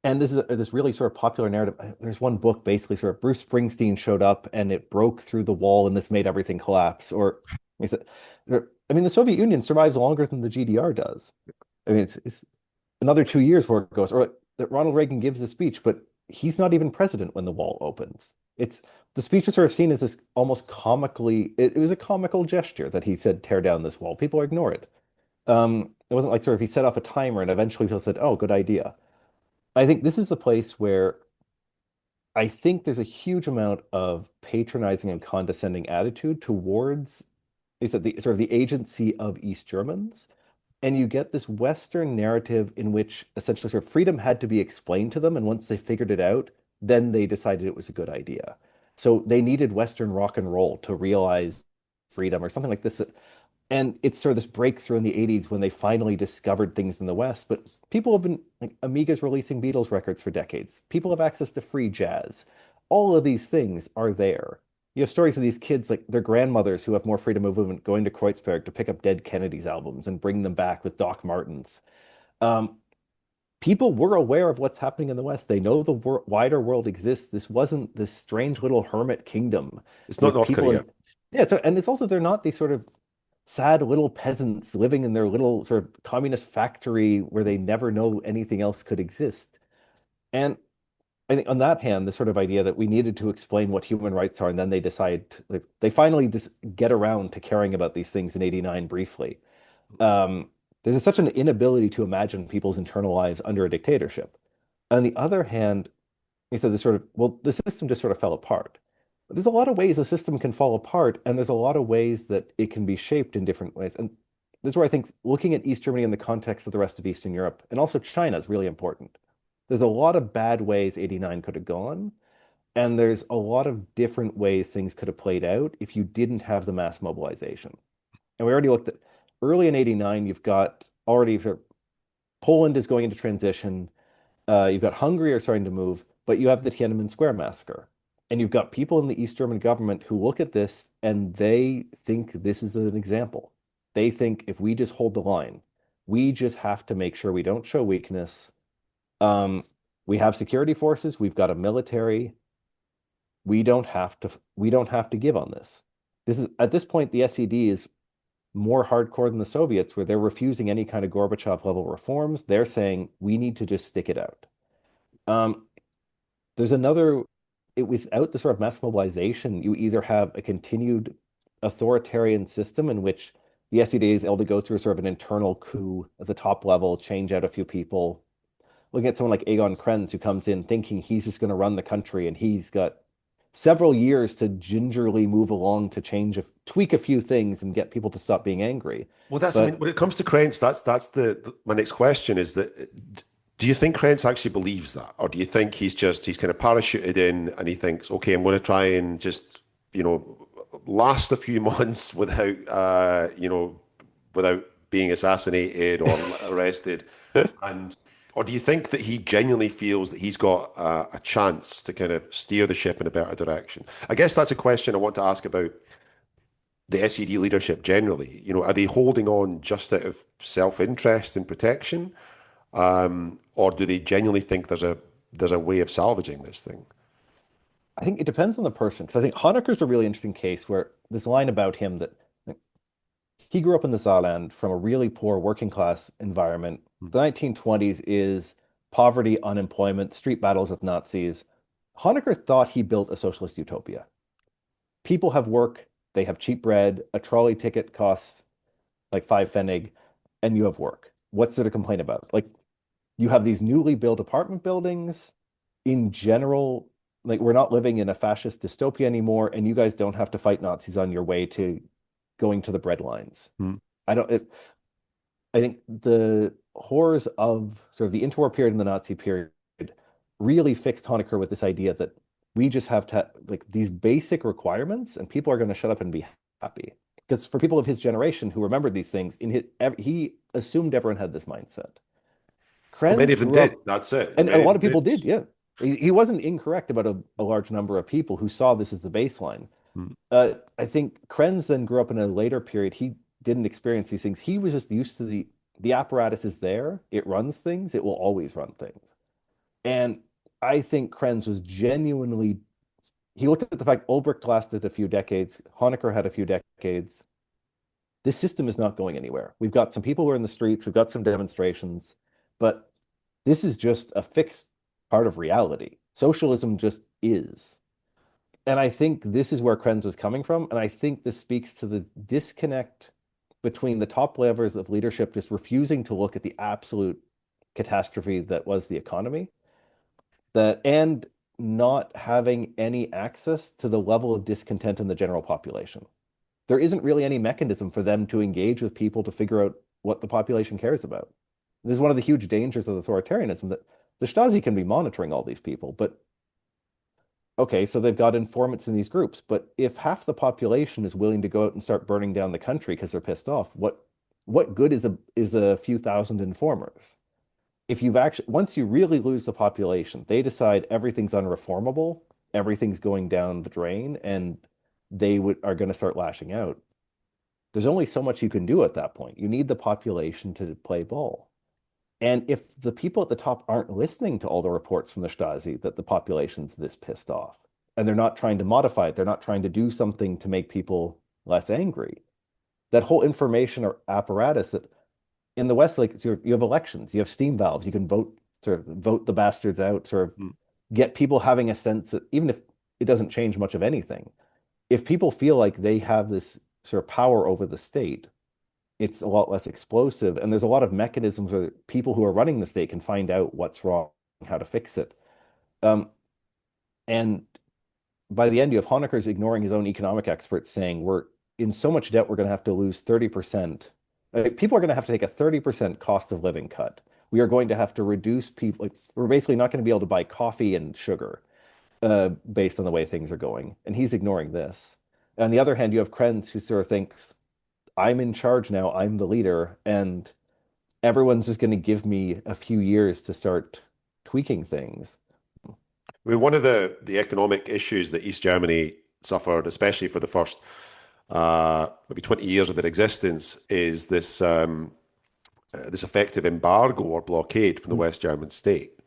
and this is this really sort of popular narrative. There's one book basically sort of Bruce Springsteen showed up and it broke through the wall and this made everything collapse. Or is it, I mean, the Soviet Union survives longer than the GDR does. I mean, it's another 2 years where it goes, or that Ronald Reagan gives a speech, but he's not even president when the wall opens. It's the speech is sort of seen as this almost comically, it was a comical gesture that he said, tear down this wall. People ignore it. It wasn't like sort of he set off a timer and eventually people said, oh, good idea. I think this is a place where I think there's a huge amount of patronizing and condescending attitude towards is that the sort of the agency of East Germans. And you get this Western narrative in which essentially sort of freedom had to be explained to them. And once they figured it out, then they decided it was a good idea. So they needed Western rock and roll to realize freedom or something like this. And it's sort of this breakthrough in the 80s when they finally discovered things in the West. But people have been like Amiga's releasing Beatles records for decades. People have access to free jazz. All of these things are there. You have stories of these kids, like their grandmothers who have more freedom of movement, going to Kreuzberg to pick up Dead Kennedys albums and bring them back with Doc Martens. Um, People were aware of what's happening in the West. They know the wider world exists. This wasn't this strange little hermit kingdom It's not with North people Korea. in, yeah. So, and it's also they're not these sort of sad little peasants living in their little sort of communist factory where they never know anything else could exist. And I think on that hand, the sort of idea that we needed to explain what human rights are, and then they decide, like, they finally just get around to caring about these things in '89 briefly. There's such an inability to imagine people's internal lives under a dictatorship. On the other hand, he said this sort of, well, the system just sort of fell apart. But there's a lot of ways a system can fall apart, and there's a lot of ways that it can be shaped in different ways. And this is where I think looking at East Germany in the context of the rest of Eastern Europe, and also China is really important. There's a lot of bad ways '89 could have gone, and there's a lot of different ways things could have played out if you didn't have the mass mobilization. And we already looked at early in '89, you've got already Poland is going into transition. You've got Hungary are starting to move, but you have the Tiananmen Square massacre. And you've got people in the East German government who look at this and they think this is an example. They think if we just hold the line, we just have to make sure we don't show weakness. Um, we have security forces, we've got a military. We don't have to give on this. This is at this point, the SED is more hardcore than the Soviets, where they're refusing any kind of Gorbachev level reforms. They're saying we need to just stick it out. Um, there's without the sort of mass mobilization, you either have a continued authoritarian system in which the SED is able to go through sort of an internal coup at the top level, change out a few people. Looking at someone like Egon Krenz, who comes in thinking he's just going to run the country, and he's got several years to gingerly move along to tweak a few things and get people to stop being angry. Well, I mean, But when it comes to Krentz, that's my next question is that do you think Krentz actually believes that? Or do you think he's kind of parachuted in and he thinks, okay, I'm going to try and just, last a few months without being assassinated or arrested. And Or do you think that he genuinely feels that he's got a chance to kind of steer the ship in a better direction? I guess that's a question I want to ask about the SED leadership generally. Are they holding on just out of self-interest and protection, or do they genuinely think there's a way of salvaging this thing? I think it depends on the person because I think Honecker's a really interesting case where this line about him that like, he grew up in the Saarland from a really poor working class environment. Hmm. The 1920s is poverty, unemployment, street battles with Nazis. Honecker thought he built a socialist utopia. People have work, they have cheap bread, a trolley ticket costs like 5 pfennig, and you have work. What's there to complain about? Like you have these newly built apartment buildings. In general, like we're not living in a fascist dystopia anymore, and you guys don't have to fight Nazis on your way to going to the bread lines. Hmm. I don't. I think the horrors of sort of the interwar period and the Nazi period really fixed Honecker with this idea that we just have to like these basic requirements, and people are going to shut up and be happy. Because for people of his generation who remembered these things, he assumed everyone had this mindset. Well, many Krenz of them grew did. up, That's it. and a Many of lot them of people did. did, yeah. He wasn't incorrect about a large number of people who saw this as the baseline. Hmm. I think Krenz then grew up in a later period. He didn't experience these things. He was just used to the apparatus is there. It runs things. It will always run things. And I think Krenz was genuinely, he looked at the fact Ulbricht lasted a few decades, Honecker had a few decades. This system is not going anywhere. We've got some people who are in the streets, we've got some demonstrations, but this is just a fixed part of reality. Socialism just is. And I think this is where Krenz is coming from. And I think this speaks to the disconnect between the top levels of leadership just refusing to look at the absolute catastrophe that was the economy, that and not having any access to the level of discontent in the general population. There isn't really any mechanism for them to engage with people to figure out what the population cares about. This is one of the huge dangers of authoritarianism that the Stasi can be monitoring all these people, but okay, so they've got informants in these groups, but if half the population is willing to go out and start burning down the country because they're pissed off, what good is a few thousand informers? If you've actually once you really lose the population, they decide everything's unreformable, everything's going down the drain, and are going to start lashing out. There's only so much you can do at that point. You need the population to play ball. And if the people at the top aren't listening to all the reports from the Stasi that the population's this pissed off, and they're not trying to modify it, they're not trying to do something to make people less angry, that whole information or apparatus that in the West, like you have elections, you have steam valves, you can vote, sort of vote the bastards out, sort of Hmm. get people having a sense that even if it doesn't change much of anything, if people feel like they have this sort of power over the state, it's a lot less explosive. And there's a lot of mechanisms where people who are running the state can find out what's wrong, how to fix it. Um, and by the end, you have Honecker's ignoring his own economic experts saying we're in so much debt, we're going to have to lose 30%. People are going to have to take a 30% cost of living cut. We are going to have to reduce people. Like, we're basically not going to be able to buy coffee and sugar based on the way things are going. And he's ignoring this. On the other hand, you have Krenz who sort of thinks, I'm in charge now, I'm the leader, and everyone's just going to give me a few years to start tweaking things. I mean, one of the economic issues that East Germany suffered, especially for the first maybe 20 years of their existence, is this effective embargo or blockade from the West German state.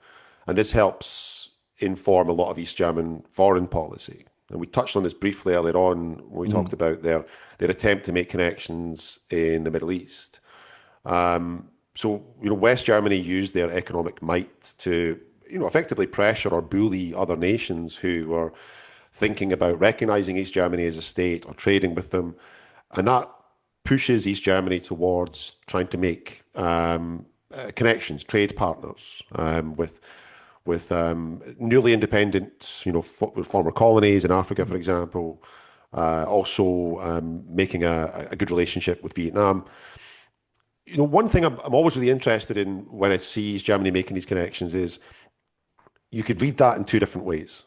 And this helps inform a lot of East German foreign policy. And we touched on this briefly earlier on when we talked Mhm. about their attempt to make connections in the Middle East. So, West Germany used their economic might to, effectively pressure or bully other nations who were thinking about recognizing East Germany as a state or trading with them. And that pushes East Germany towards trying to make connections, trade partners with newly independent, former colonies in Africa, for example. Also making a good relationship with Vietnam. One thing I'm always really interested in when I see East Germany making these connections is you could read that in two different ways.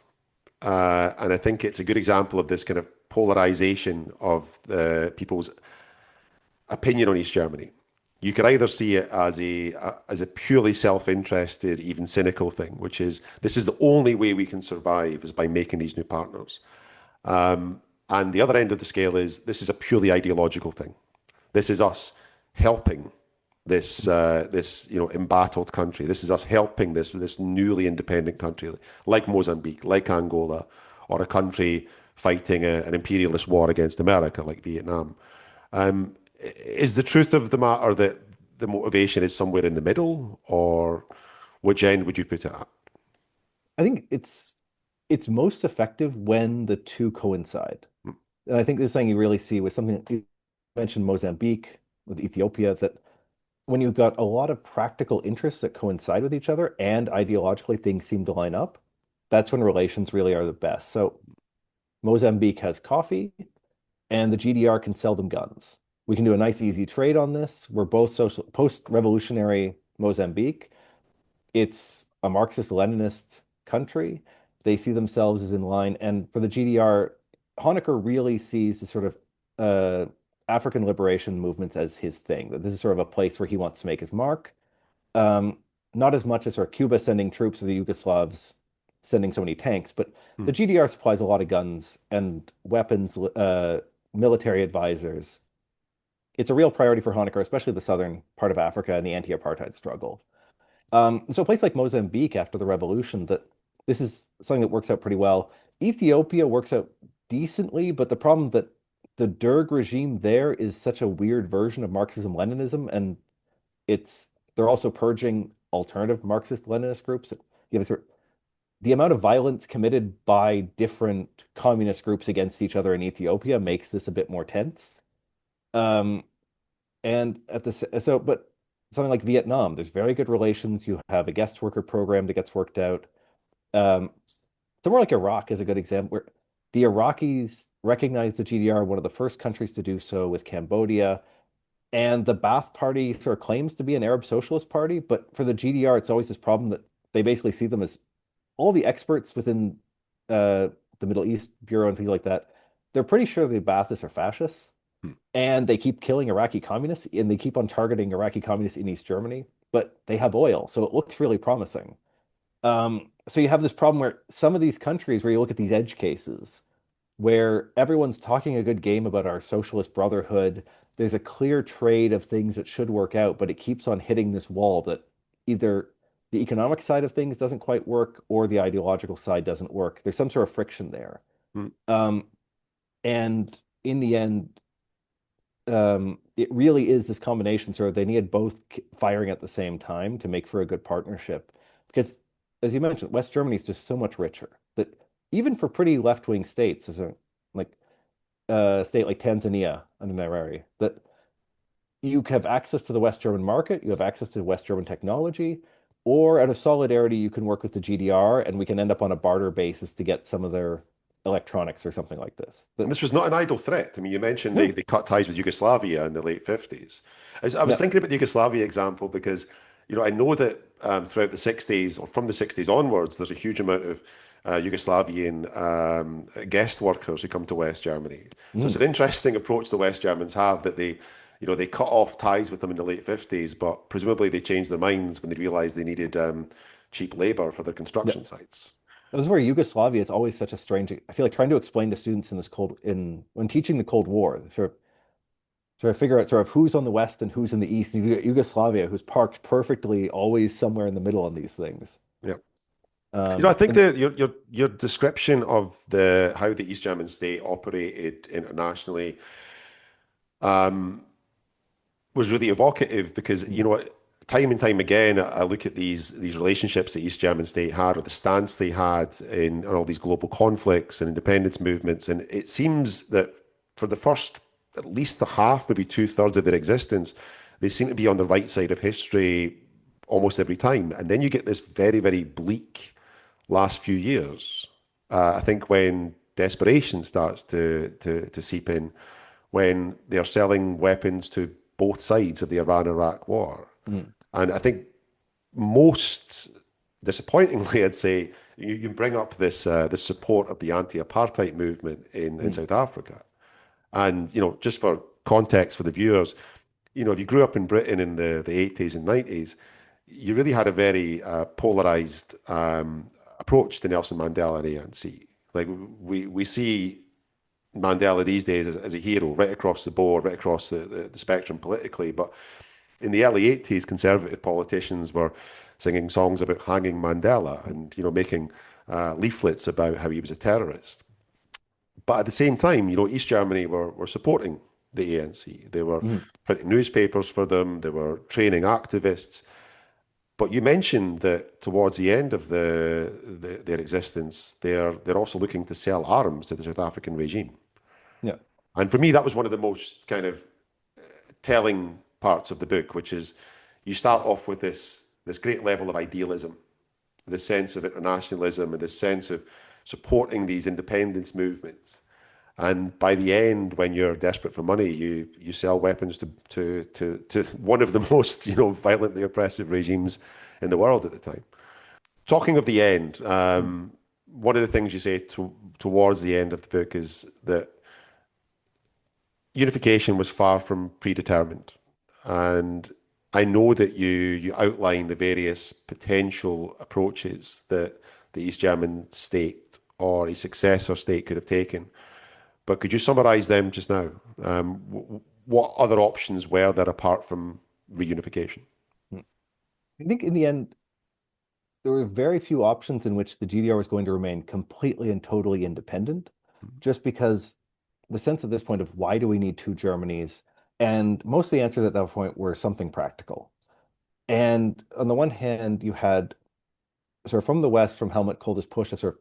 And I think it's a good example of this kind of polarization of the people's opinion on East Germany. you could either see it as a purely self-interested, even cynical thing, which is this is the only way we can survive is by making these new partners. And the other end of the scale is this is a purely ideological thing. This is us helping this embattled country. This is us helping this newly independent country like Mozambique, like Angola, or a country fighting an imperialist war against America like Vietnam. Is the truth of the matter that the motivation is somewhere in the middle, or which end would you put it at? I think it's most effective when the two coincide. And I think this is something you really see with something that you mentioned Mozambique, with Ethiopia, that when you've got a lot of practical interests that coincide with each other and ideologically things seem to line up, that's when relations really are the best. So Mozambique has coffee, and the GDR can sell them guns. We can do a nice, easy trade on this. We're both social post-revolutionary Mozambique. It's a Marxist-Leninist country. They see themselves as in line. And for the GDR, Honecker really sees the sort of African liberation movements as his thing, that this is sort of a place where he wants to make his mark. Um, Not as much as sort of Cuba sending troops or the Yugoslavs sending so many tanks, but Hmm. the GDR supplies a lot of guns and weapons, military advisors. It's a real priority for Honecker, especially the southern part of Africa and the anti-apartheid struggle. So a place like Mozambique after the revolution, that this is something that works out pretty well. Ethiopia works out decently, but the problem that the Derg regime there is such a weird version of Marxism-Leninism, and it's they're also purging alternative Marxist-Leninist groups. You know, the amount of violence committed by different communist groups against each other in Ethiopia makes this a bit more tense. Um, and at the so, but something like Vietnam, there's very good relations. You have a guest worker program that gets worked out. Um, Somewhere like Iraq is a good example where the Iraqis recognize the GDR, one of the first countries to do so with Cambodia. And the Ba'ath Party sort of claims to be an Arab socialist party, but for the GDR, it's always this problem that they basically see them as all the experts within uh, the Middle East Bureau and things like that. They're pretty sure the Baathists are fascists, Hmm. and they keep killing Iraqi communists, and they keep on targeting Iraqi communists in East Germany, but they have oil, so it looks really promising. So you have this problem where some of these countries where you look at these edge cases where everyone's talking a good game about our socialist brotherhood. There's a clear trade of things that should work out, but it keeps on hitting this wall that either the economic side of things doesn't quite work or the ideological side doesn't work. There's some sort of friction there. Hmm. Um, and in the end, it really is this combination. So they need both firing at the same time to make for a good partnership. Because, as you mentioned, West Germany is just so much richer that even for pretty left-wing states, as a like state like Tanzania under Nyerere, that you have access to the West German market, you have access to West German technology, or out of solidarity, you can work with the GDR, and we can end up on a barter basis to get some of their electronics or something like this. And That this was not an idle threat. I mean, you mentioned they, no, they cut ties with Yugoslavia in the late 50s. I was yeah, thinking about the Yugoslavia example because, I know that throughout the 60s or from the 60s onwards, there's a huge amount of Yugoslavian guest workers who come to West Germany. So it's mm, an interesting approach the West Germans have that they cut off ties with them in the late 50s, but presumably they changed their minds when they realized they needed cheap labor for their yeah. construction sites. This is where Yugoslavia is always such a strange. I feel like trying to explain to students in this cold in when teaching the Cold War, sort of figure out sort of who's on the west and who's in the east. And you've got Yugoslavia, who's parked perfectly, always somewhere in the middle on these things. Yeah. I think And that your description of the how the East German state operated internationally um, was really evocative because time and time again I look at these relationships the East German state had or the stance they had in all these global conflicts and independence movements, and it seems that for the first at least the half, maybe two-thirds of their existence, they seem to be on the right side of history almost every time, and then you get this very very bleak last few years. I think when desperation starts to seep in, when they're selling weapons to both sides of the Iran-Iraq war, mm, and I think most disappointingly, I'd say you bring up this support of the anti-apartheid movement in mm, South Africa, and just for context for the viewers, if you grew up in Britain in the 80s and 90s, you really had a very polarized approach to Nelson Mandela and ANC. Like we see Mandela these days as a hero right across the board, right across the spectrum politically. But in the early 80s, conservative politicians were singing songs about hanging Mandela and, making leaflets about how he was a terrorist. But at the same time, East Germany were supporting the ANC. They were Mhm. printing newspapers for them. They were training activists. But you mentioned that towards the end of their existence, they're also looking to sell arms to the South African regime. Yeah. And for me, that was one of the most kind of telling parts of the book, which is you start off with this great level of idealism, this sense of internationalism, and this sense of supporting these independence movements. And by the end, when you're desperate for money, you sell weapons to one of the most violently oppressive regimes in the world at the time. Talking of the end, one of the things you say towards the end of the book is that unification was far from predetermined. And I know that you outline the various potential approaches that the East German state or a successor state could have taken. But could you summarize them just now? What other options were there apart from reunification? I think in the end, there were very few options in which the GDR was going to remain completely and totally independent, just because the sense at this point of why do we need two Germanys? And most of the answers at that point were something practical. And on the one hand, you had sort of from the West, from Helmut Kohl, this push of sort of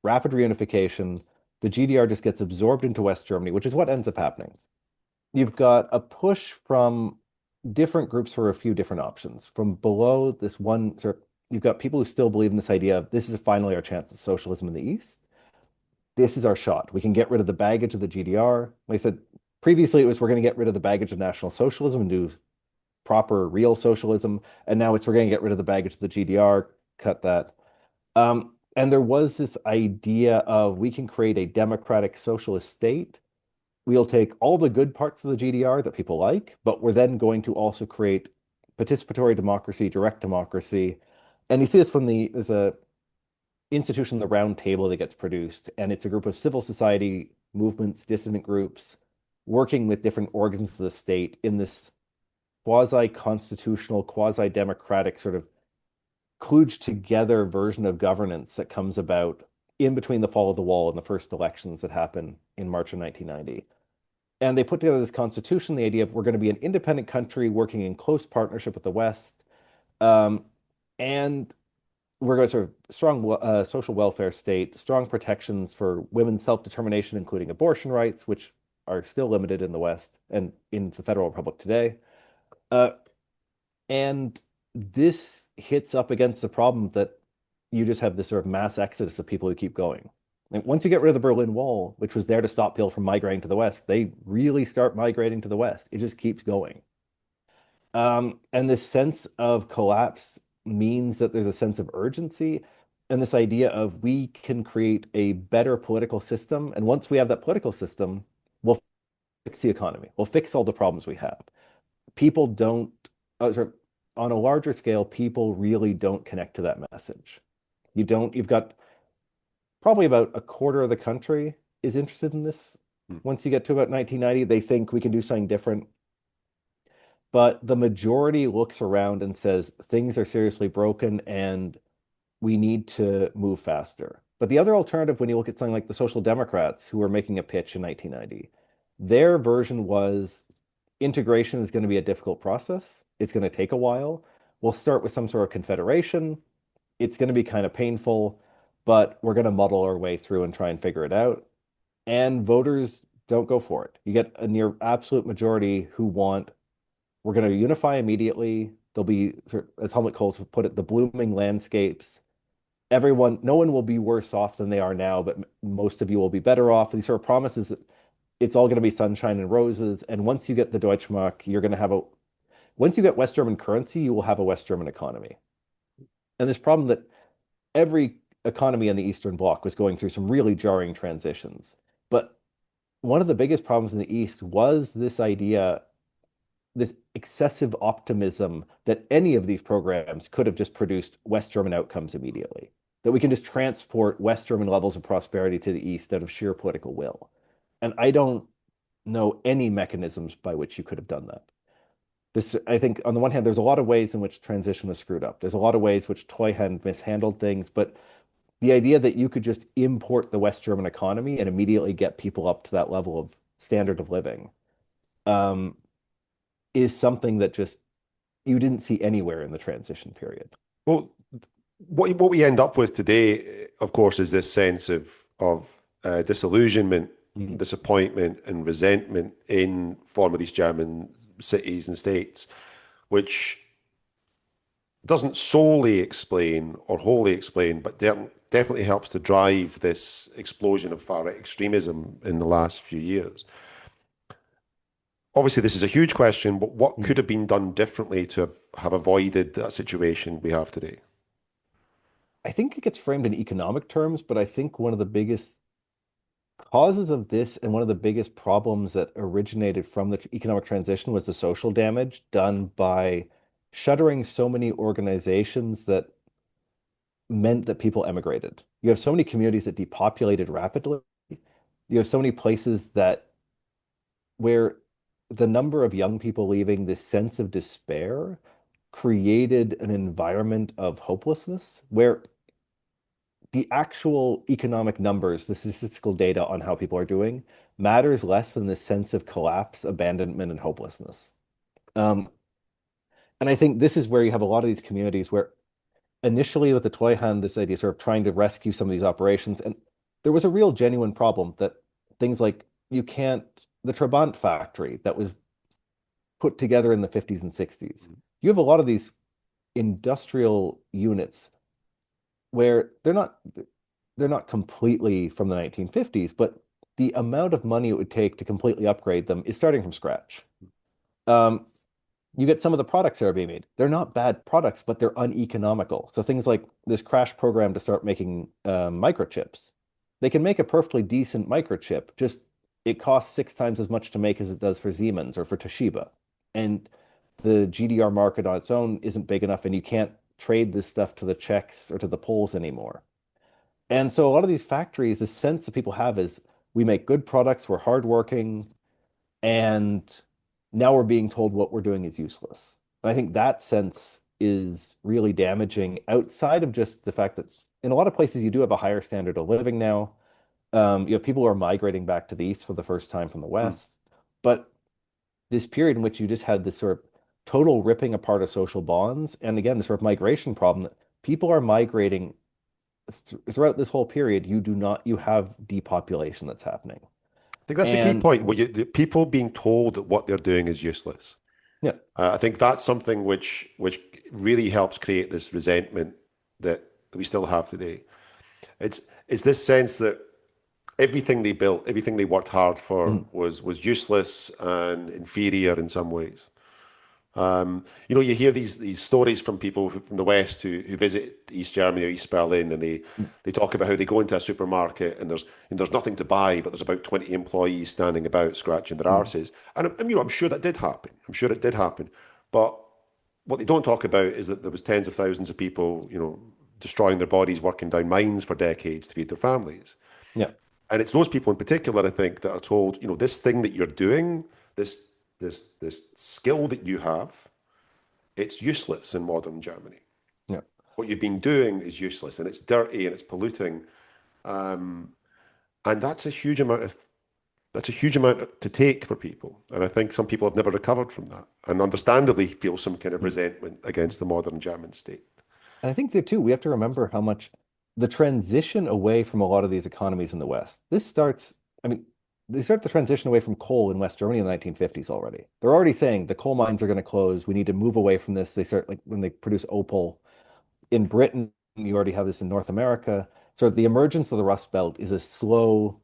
rapid reunification. The GDR just gets absorbed into West Germany, which is what ends up happening. You've got a push from different groups for a few different options. From below this one sort of, you've got people who still believe in this idea of this is finally our chance of socialism in the East. This is our shot. We can get rid of the baggage of the GDR. Like I said, previously it was we're going to get rid of the baggage of National Socialism and do proper, real socialism. And now it's we're going to get rid of the baggage of the GDR, cut that. And there was this idea of we can create a democratic socialist state. We'll take all the good parts of the GDR that people like, but we're then going to also create participatory democracy, direct democracy. And you see this from there's a institution, the Round Table, that gets produced, and it's a group of civil society movements, dissident groups, working with different organs of the state in this quasi-constitutional, quasi-democratic sort of kludged together version of governance that comes about in between the fall of the wall and the first elections that happen in March of 1990. And they put together this constitution, the idea of we're going to be an independent country working in close partnership with the West. Um, and we're going to sort of strong social welfare state, strong protections for women's self-determination, including abortion rights, which are still limited in the West and in the Federal Republic today. Uh, and this hits up against the problem that you just have this sort of mass exodus of people who keep going. And once you get rid of the Berlin Wall, which was there to stop people from migrating to the West, they really start migrating to the West. It just keeps going. And this sense of collapse means that there's a sense of urgency and this idea of we can create a better political system. And once we have that political system, we'll fix the economy. We'll fix all the problems we have. People don't, sorry, on a larger scale, people really don't connect to that message. You've got probably about a quarter of the country is interested in this. Hmm. Once you get to about 1990, they think we can do something different. But the majority looks around and says things are seriously broken and we need to move faster. But the other alternative, when you look at something like the Social Democrats who were making a pitch in 1990, their version was integration is going to be a difficult process. It's going to take a while. We'll start with some sort of confederation. It's going to be kind of painful, but we're going to muddle our way through and try and figure it out. And voters don't go for it. You get a near absolute majority who want, we're going to unify immediately. There'll be, as Helmut Kohl put it, the blooming landscapes. Everyone, no one will be worse off than they are now, but most of you will be better off. These sort of promises that it's all going to be sunshine and roses. And once you get the Deutschmark, you're going to have once you get West German currency, you will have a West German economy. And this problem that every economy in the Eastern Bloc was going through some really jarring transitions. But one of the biggest problems in the East was this idea this excessive optimism that any of these programs could have just produced West German outcomes immediately, that we can just transport West German levels of prosperity to the East out of sheer political will. And I don't know any mechanisms by which you could have done that. This, I think, on the one hand, there's a lot of ways in which transition was screwed up. There's a lot of ways which Toyhan mishandled things, but the idea that you could just import the West German economy and immediately get people up to that level of standard of living um, is something that just you didn't see anywhere in the transition period. Well, what we end up with today, of course, is this sense of disillusionment, Mhm. disappointment, and resentment in former East German cities and states, which doesn't solely explain or wholly explain, but definitely helps to drive this explosion of far right extremism in the last few years. Obviously, this is a huge question, but what could Mhm. have been done differently to have avoided that situation we have today? I think it gets framed in economic terms, but I think one of the biggest causes of this and one of the biggest problems that originated from the economic transition was the social damage done by shuttering so many organizations that meant that people emigrated. You have so many communities that depopulated rapidly. You have so many places that where the number of young people leaving, this sense of despair created an environment of hopelessness where the actual economic numbers, the statistical data on how people are doing, matters less than the sense of collapse, abandonment, and hopelessness. Um, and I think this is where you have a lot of these communities where initially with the Toyhan, this idea sort of trying to rescue some of these operations, and there was a real genuine problem that things like you can't, the Trabant factory that was put together in the 50s and 60s, you have a lot of these industrial units where they're not completely from the 1950s, but the amount of money it would take to completely upgrade them is starting from scratch. Um, you get some of the products that are being made. They're not bad products, but they're uneconomical. So things like this crash program to start making microchips. They can make a perfectly decent microchip, just it costs 6 times as much to make as it does for Siemens or for Toshiba. And the GDR market on its own isn't big enough, and you can't trade this stuff to the Czechs or to the Poles anymore. And so a lot of these factories, the sense that people have is we make good products, we're hardworking, and now we're being told what we're doing is useless. And I think that sense is really damaging outside of just the fact that in a lot of places you do have a higher standard of living now. You have people who are migrating back to the East for the first time from the Hmm. West. But this period in which you just had this sort of total ripping apart of social bonds, and again, this sort of migration problem that people are migrating throughout this whole period, you have depopulation that's happening. I think that's the key And point, where the people being told that what they're doing is useless. yeah, I think that's something which really helps create this resentment that we still have today. It's this sense that everything they built, everything they worked hard for mhm, was useless and inferior in some ways. You hear these stories from people from the West who visit East Germany or East Berlin, and they talk about how they go into a supermarket and there's nothing to buy, but there's about 20 employees standing about scratching their mhm, arses. And I'm sure that did happen. I'm sure it did happen. But what they don't talk about is that there was tens of thousands of people, destroying their bodies, working down mines for decades to feed their families. yeah, And it's those people in particular, I think, that are told, this thing that you're doing, this skill that you have, it's useless in modern Germany. yeah. What you've been doing is useless, and it's dirty and it's polluting. And that's a huge amount to take for people. And I think some people have never recovered from that, and understandably feel some kind of Mhm. resentment against the modern German state. And I think that too, we have to remember how much the transition away from a lot of these economies in the West. I mean, they start the transition away from coal in West Germany in the 1950s already. They're already saying the coal mines are going to close. We need to move away from this. They start like when they produce opal in Britain, you already have this in North America. So the emergence of the Rust Belt is a slow,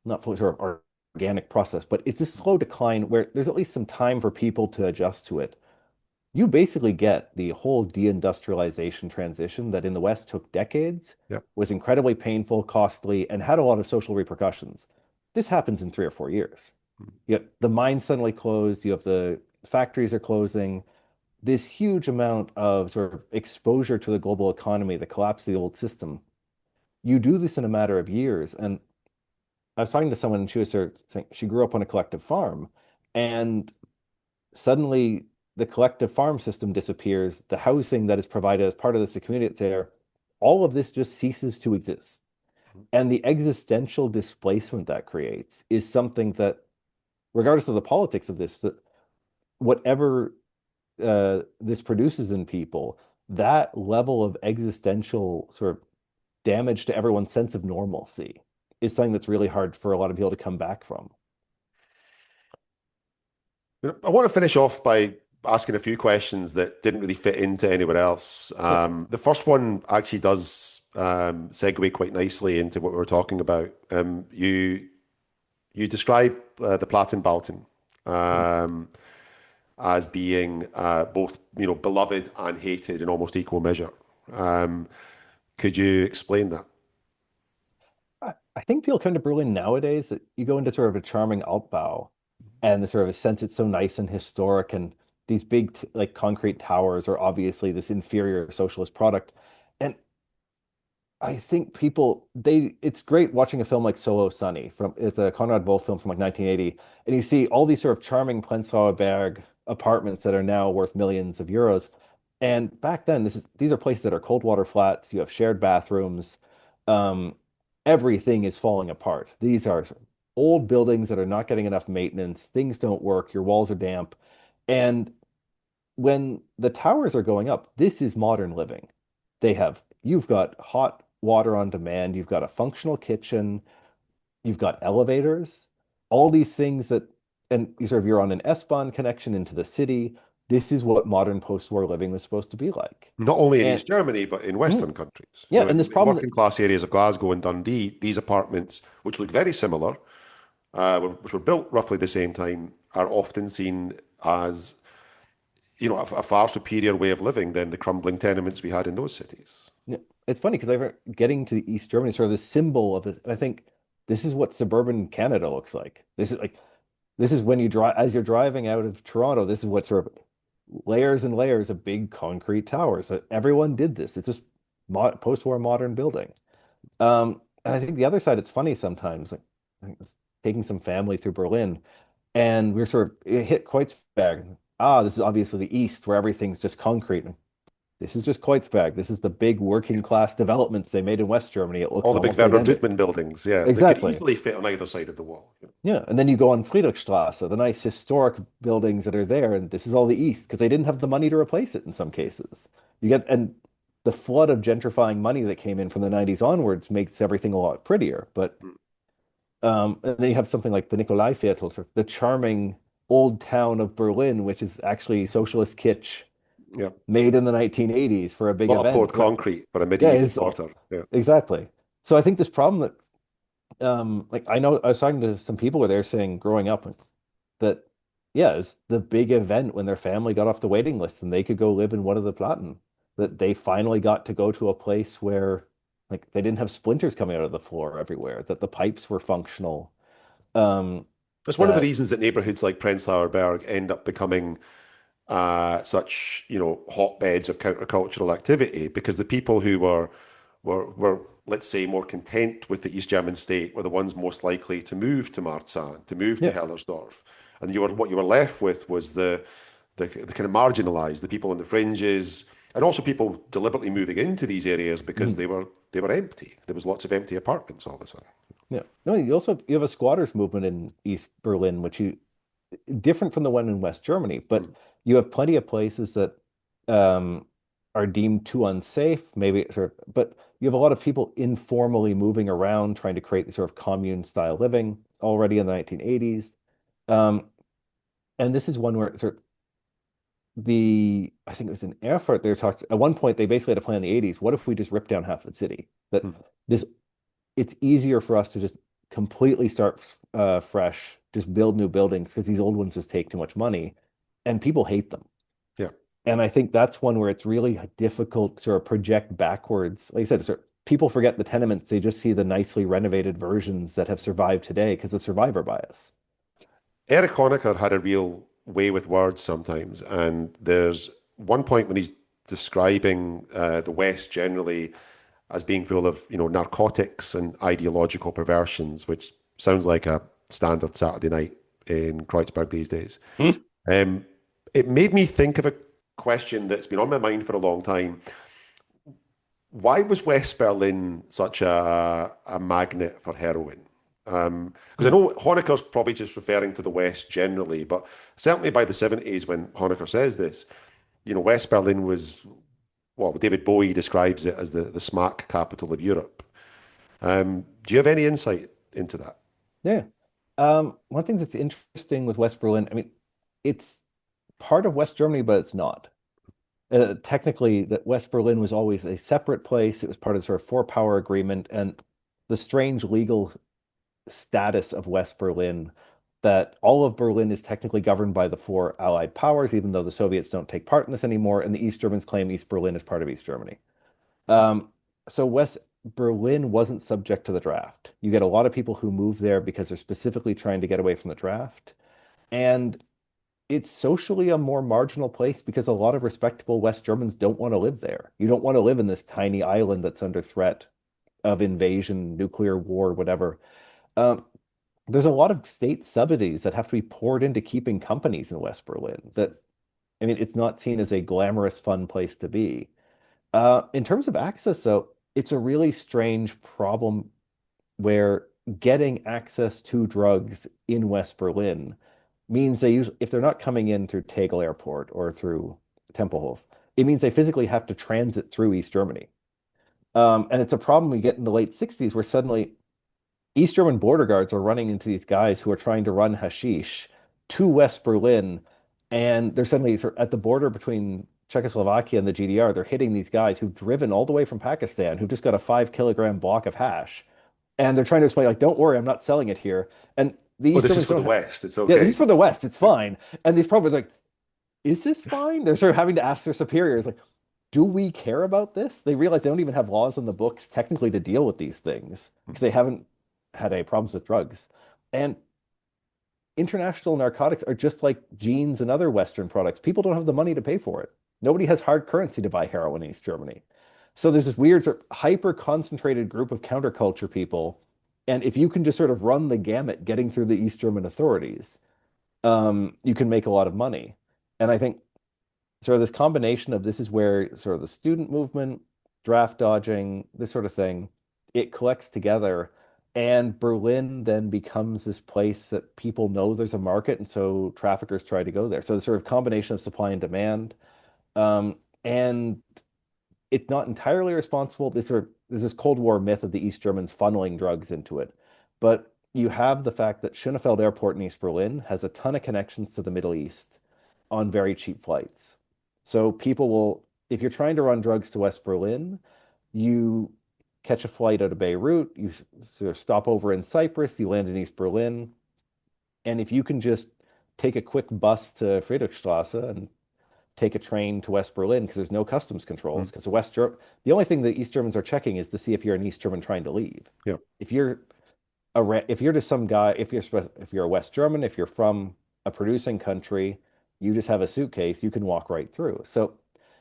not fully sort of organic process, but it's a slow decline where there's at least some time for people to adjust to it. You basically get the whole deindustrialization transition that in the West took decades, Yeah. was incredibly painful, costly, and had a lot of social repercussions. This happens in 3 or 4 years. You have the mines suddenly closed. You have the factories are closing, this huge amount of sort of exposure to the global economy, the collapse of the old system. You do this in a matter of years. And I was talking to someone and she was sort of saying she grew up on a collective farm and suddenly the collective farm system disappears. The housing that is provided as part of this community that's there, all of this just ceases to exist. And the existential displacement that creates is something that, regardless of the politics of this, that whatever this produces in people, that level of existential sort of damage to everyone's sense of normalcy is something that's really hard for a lot of people to come back from. I want to finish off by asking a few questions that didn't really fit into anywhere else. Sure. The first one actually does segue quite nicely into what we were talking about. You describe the Plattenbauten Mhm. um, as being both, beloved and hated in almost equal measure. Um, could you explain that? I think people come to Berlin nowadays that you go into sort of a charming Altbau and the sort of a sense it's so nice and historic and these big like concrete towers are obviously this inferior socialist product. And I think people they it's great watching a film like Solo Sunny from it's a Konrad Wolf film from like 1980 and you see all these sort of charming Prenzlauer Berg apartments that are now worth millions of euros. And back then these are places that are cold water flats, you have shared bathrooms. Um, Everything is falling apart. These are old buildings that are not getting enough maintenance. Things don't work, your walls are damp. And when the towers are going up, this is modern living. You've got hot water on demand, you've got a functional kitchen, you've got elevators, all these things and you're on an S-Bahn connection into the city. This is what modern post-war living was supposed to be like. Not only in And East Germany, but in mm, Western countries. yeah, and this In problem working that, class areas of Glasgow and Dundee, these apartments, which look very similar, which were built roughly the same time, are often seen as, a far superior way of living than the crumbling tenements we had in those cities. yeah, it's funny because I getting to East Germany, sort of the symbol of it. I think this is what suburban Canada looks like. This is when you drive as you're driving out of Toronto. This is what sort of layers and layers of big concrete towers. Everyone did this. It's just post-war modern building. And I think the other side, it's funny sometimes. Like I think it's taking some family through Berlin, and we're sort of it hit Kreuzberg. Ah, this is obviously the East where everything's just concrete. This is just Kreuzberg. This is the big working class developments they made in West Germany. It All looks the big almost Werner identical. Dittmann buildings, yeah, they could Exactly. easily fit on either side of the wall. Yeah. And then you go on Friedrichstraße, the nice historic buildings that are there, and this is all the East because they didn't have the money to replace it in some cases. And the flood of gentrifying money that came in from the 90s onwards makes everything a lot prettier. But and then you have something like the Nikolaiviertel, sort of the charming old town of Berlin, which is actually socialist kitsch Yeah, made in the 1980s for a a big lot of poured event. concrete for a Yeah, medieval it's quarter. Yeah. exactly. So I think this problem that like I know I was talking to some people where they're saying growing up that yeah, it's the big event when their family got off the waiting list and they could go live in one of the Platten, that they finally got to go to a place where like they didn't have splinters coming out of the floor everywhere, that the pipes were functional. Um, It's one of the that reasons that neighborhoods like Prenzlauer Berg end up becoming such hotbeds of countercultural activity because the people who were let's say more content with the East German state were the ones most likely to move to Marzahn, to move to yeah, Hellersdorf, and what you were left with was the kind of marginalized, the people on the fringes, and also people deliberately moving into these areas because mhm, they were empty. There was lots of empty apartments all of a sudden. yeah. No, you have a squatters movement in East Berlin, which you different from the one in West Germany, but Mm. you have plenty of places that um, are deemed too unsafe, maybe but you have a lot of people informally moving around trying to create this sort of commune style living already in the 1980s. Um, and this is one where I think it was in Erfurt, they were talking at one point they basically had a plan in the 80s. What if we just rip down half the city? That Mm. this it's easier for us to just completely start fresh, just build new buildings because these old ones just take too much money and people hate them. Yeah. And I think that's one where it's really difficult to sort of project backwards. Like I said, people forget the tenements. They just see the nicely renovated versions that have survived today because of survivor bias. Erich Honecker had a real way with words sometimes. And there's one point when he's describing the West generally as being full of, narcotics and ideological perversions, which sounds like a standard Saturday night in Kreuzberg these days. Hmm. Um, it made me think of a question that's been on my mind for a long time. Why was West Berlin such a magnet for heroin? Because I know Honecker's probably just referring to the West generally, but certainly by the 70s, when Honecker says this, West Berlin was, well, David Bowie describes it as the smack capital of Europe. Do you have any insight into that? Yeah. One thing that's interesting with West Berlin, I mean, it's part of West Germany, but it's not. Technically, that West Berlin was always a separate place. It was part of the sort of four-power agreement, and the strange legal status of West Berlin that all of Berlin is technically governed by the four Allied powers, even though the Soviets don't take part in this anymore, and the East Germans claim East Berlin is part of East Germany. Um, so West Berlin wasn't subject to the draft. You get a lot of people who move there because they're specifically trying to get away from the draft. And it's socially a more marginal place because a lot of respectable West Germans don't want to live there. You don't want to live in this tiny island that's under threat of invasion, nuclear war, whatever. Um, there's a lot of state subsidies that have to be poured into keeping companies in West Berlin. That, I mean, it's not seen as a glamorous, fun place to be. In terms of access, though, it's a really strange problem where getting access to drugs in West Berlin means they usually, if they're not coming in through Tegel Airport or through Tempelhof, it means they physically have to transit through East Germany. And it's a problem we get in the late 60s where suddenly East German border guards are running into these guys who are trying to run hashish to West Berlin, and they're suddenly sort of at the border between Czechoslovakia and the GDR. They're hitting these guys who've driven all the way from Pakistan, who've just got a 5 kilogram block of hash, and they're trying to explain, like, don't worry, I'm not selling it here. And the Oh, East this is Germans for don't the have, West. It's yeah, this is okay. for the West, it's fine. And these probably like, is this fine? They're sort of having to ask their superiors, like, do we care about this? They realize they don't even have laws in the books technically to deal with these things because they haven't had any problems with drugs. And international narcotics are just like jeans and other Western products. People don't have the money to pay for it. Nobody has hard currency to buy heroin in East Germany. So there's this weird sort of hyper concentrated group of counterculture people. And if you can just sort of run the gamut getting through the East German authorities, you can make a lot of money. And I think sort of this combination of this is where sort of the student movement, draft dodging, this sort of thing, it collects together. And Berlin then becomes this place that people know there's a market, and so traffickers try to go there. So the sort of combination of supply and demand, and it's not entirely responsible. There's this Cold War myth of the East Germans funneling drugs into it, but you have the fact that Schönefeld Airport in East Berlin has a ton of connections to the Middle East on very cheap flights. So people will, if you're trying to run drugs to West Berlin, you catch a flight out of Beirut, you sort of stop over in Cyprus, you land in East Berlin, and if you can just take a quick bus to Friedrichstrasse and take a train to West Berlin because there's no customs controls. Mm. Because the only thing the East Germans are checking is to see if you're an East German trying to leave. Yeah. If you're if you're just some guy, if you're a West German, if you're from a producing country, you just have a suitcase, you can walk right through. So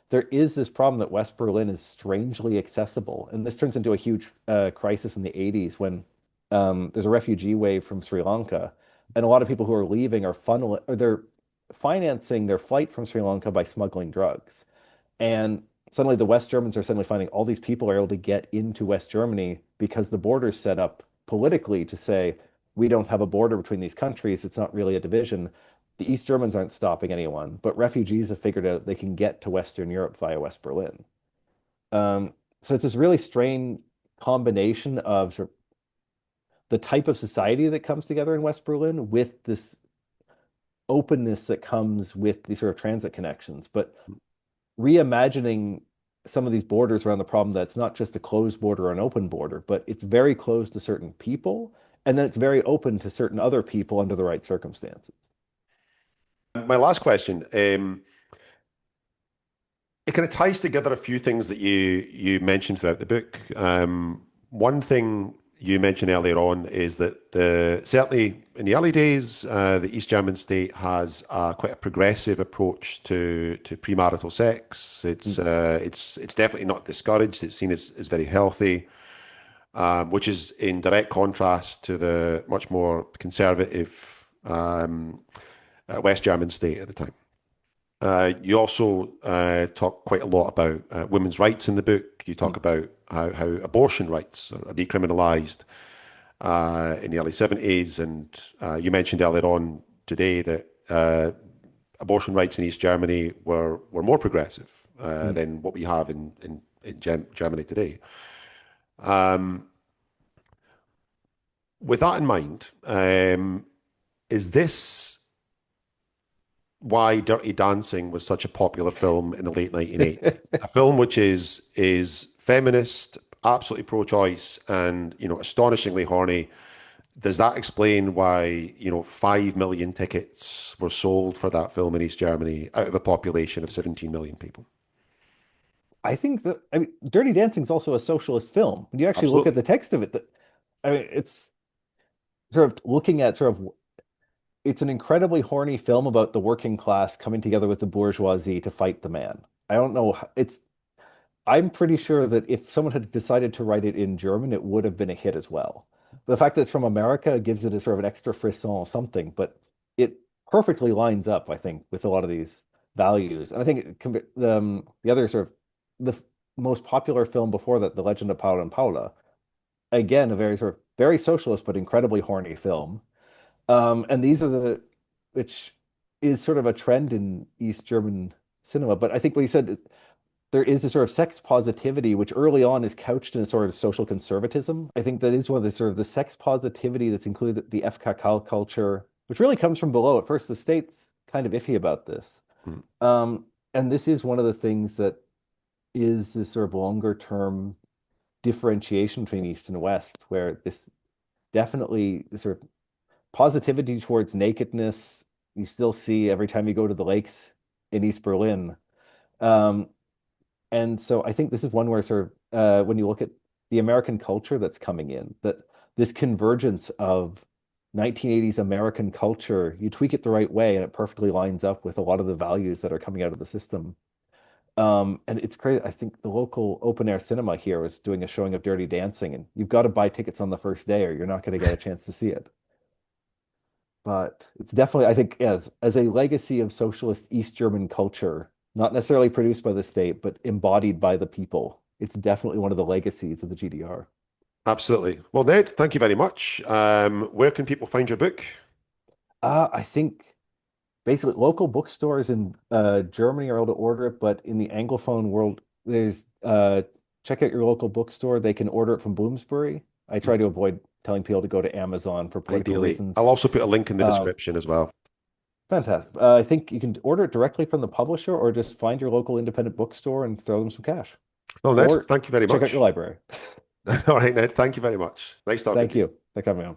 there is this problem that West Berlin is strangely accessible, and this turns into a huge crisis in the 80s when there's a refugee wave from Sri Lanka, and a lot of people who are leaving are funneling or they're financing their flight from Sri Lanka by smuggling drugs. And suddenly the West Germans are suddenly finding all these people are able to get into West Germany because the border's set up politically to say, we don't have a border between these countries. It's not really a division. The East Germans aren't stopping anyone, but refugees have figured out they can get to Western Europe via West Berlin. Um, so it's this really strange combination of sort of the type of society that comes together in West Berlin with this openness that comes with these sort of transit connections, but reimagining some of these borders around the problem that it's not just a closed border or an open border, but it's very closed to certain people, and then it's very open to certain other people under the right circumstances. My last question, it kind of ties together a few things that you mentioned throughout the book. One thing you mentioned earlier on is that certainly in the early days, the East German state has quite a progressive approach to premarital sex. Mm. It's definitely not discouraged. It's seen as very healthy, which is in direct contrast to the much more conservative West German state at the time. You also talk quite a lot about women's rights in the book. You talk Mm. about how abortion rights are decriminalized in the early 70s. And you mentioned earlier on today that abortion rights in East Germany were more progressive Mm. than what we have in Germany today. Um, with that in mind, is this why Dirty Dancing was such a popular film in the late 1980s? A film which is feminist, absolutely pro-choice, and astonishingly horny. Does that explain why 5 million tickets were sold for that film in East Germany out of a population of 17 million people? I think that I mean, Dirty Dancing is also a socialist film. When you actually look at Absolutely. the text of it, that I mean, it's sort of looking at sort of it's an incredibly horny film about the working class coming together with the bourgeoisie to fight the man. I don't know. I'm pretty sure that if someone had decided to write it in German, it would have been a hit as well. But the fact that it's from America gives it a sort of an extra frisson of something, but it perfectly lines up, I think, with a lot of these values. And I think the other sort of the most popular film before that, The Legend of Paula and Paula, again, a very sort of very socialist but incredibly horny film. And these are which is sort of a trend in East German cinema. But I think what you said, there is a sort of sex positivity, which early on is couched in a sort of social conservatism. I think that is one of the sort of the sex positivity that's included the FKK culture, which really comes from below. At first, the state's kind of iffy about this. Mm. And this is one of the things that is this sort of longer term differentiation between East and West, where this definitely this sort of positivity towards nakedness you still see every time you go to the lakes in East Berlin. Um, and so I think this is one where sort of when you look at the American culture that's coming in, that this convergence of 1980s American culture, you tweak it the right way and it perfectly lines up with a lot of the values that are coming out of the system. And it's great. I think the local open air cinema here is doing a showing of Dirty Dancing, and you've got to buy tickets on the first day or you're not going to get a chance to see it. But it's definitely, I think, as a legacy of socialist East German culture, not necessarily produced by the state, but embodied by the people. It's definitely one of the legacies of the GDR. Absolutely. Well, Ned, thank you very much. Where can people find your book? I think basically local bookstores in Germany are able to order it, but in the Anglophone world, there's check out your local bookstore. They can order it from Bloomsbury. I try to avoid telling people to go to Amazon for political Ideally. I'll reasons. also put a link in the Uh, description as well. Fantastic. I think you can order it directly from the publisher or just find your local independent bookstore and throw them some cash. Well, Ned, Or thank you very check out your much. library. All right, Ned, thank you very much. Nice talking Thank to you. you. Thanks for having me on.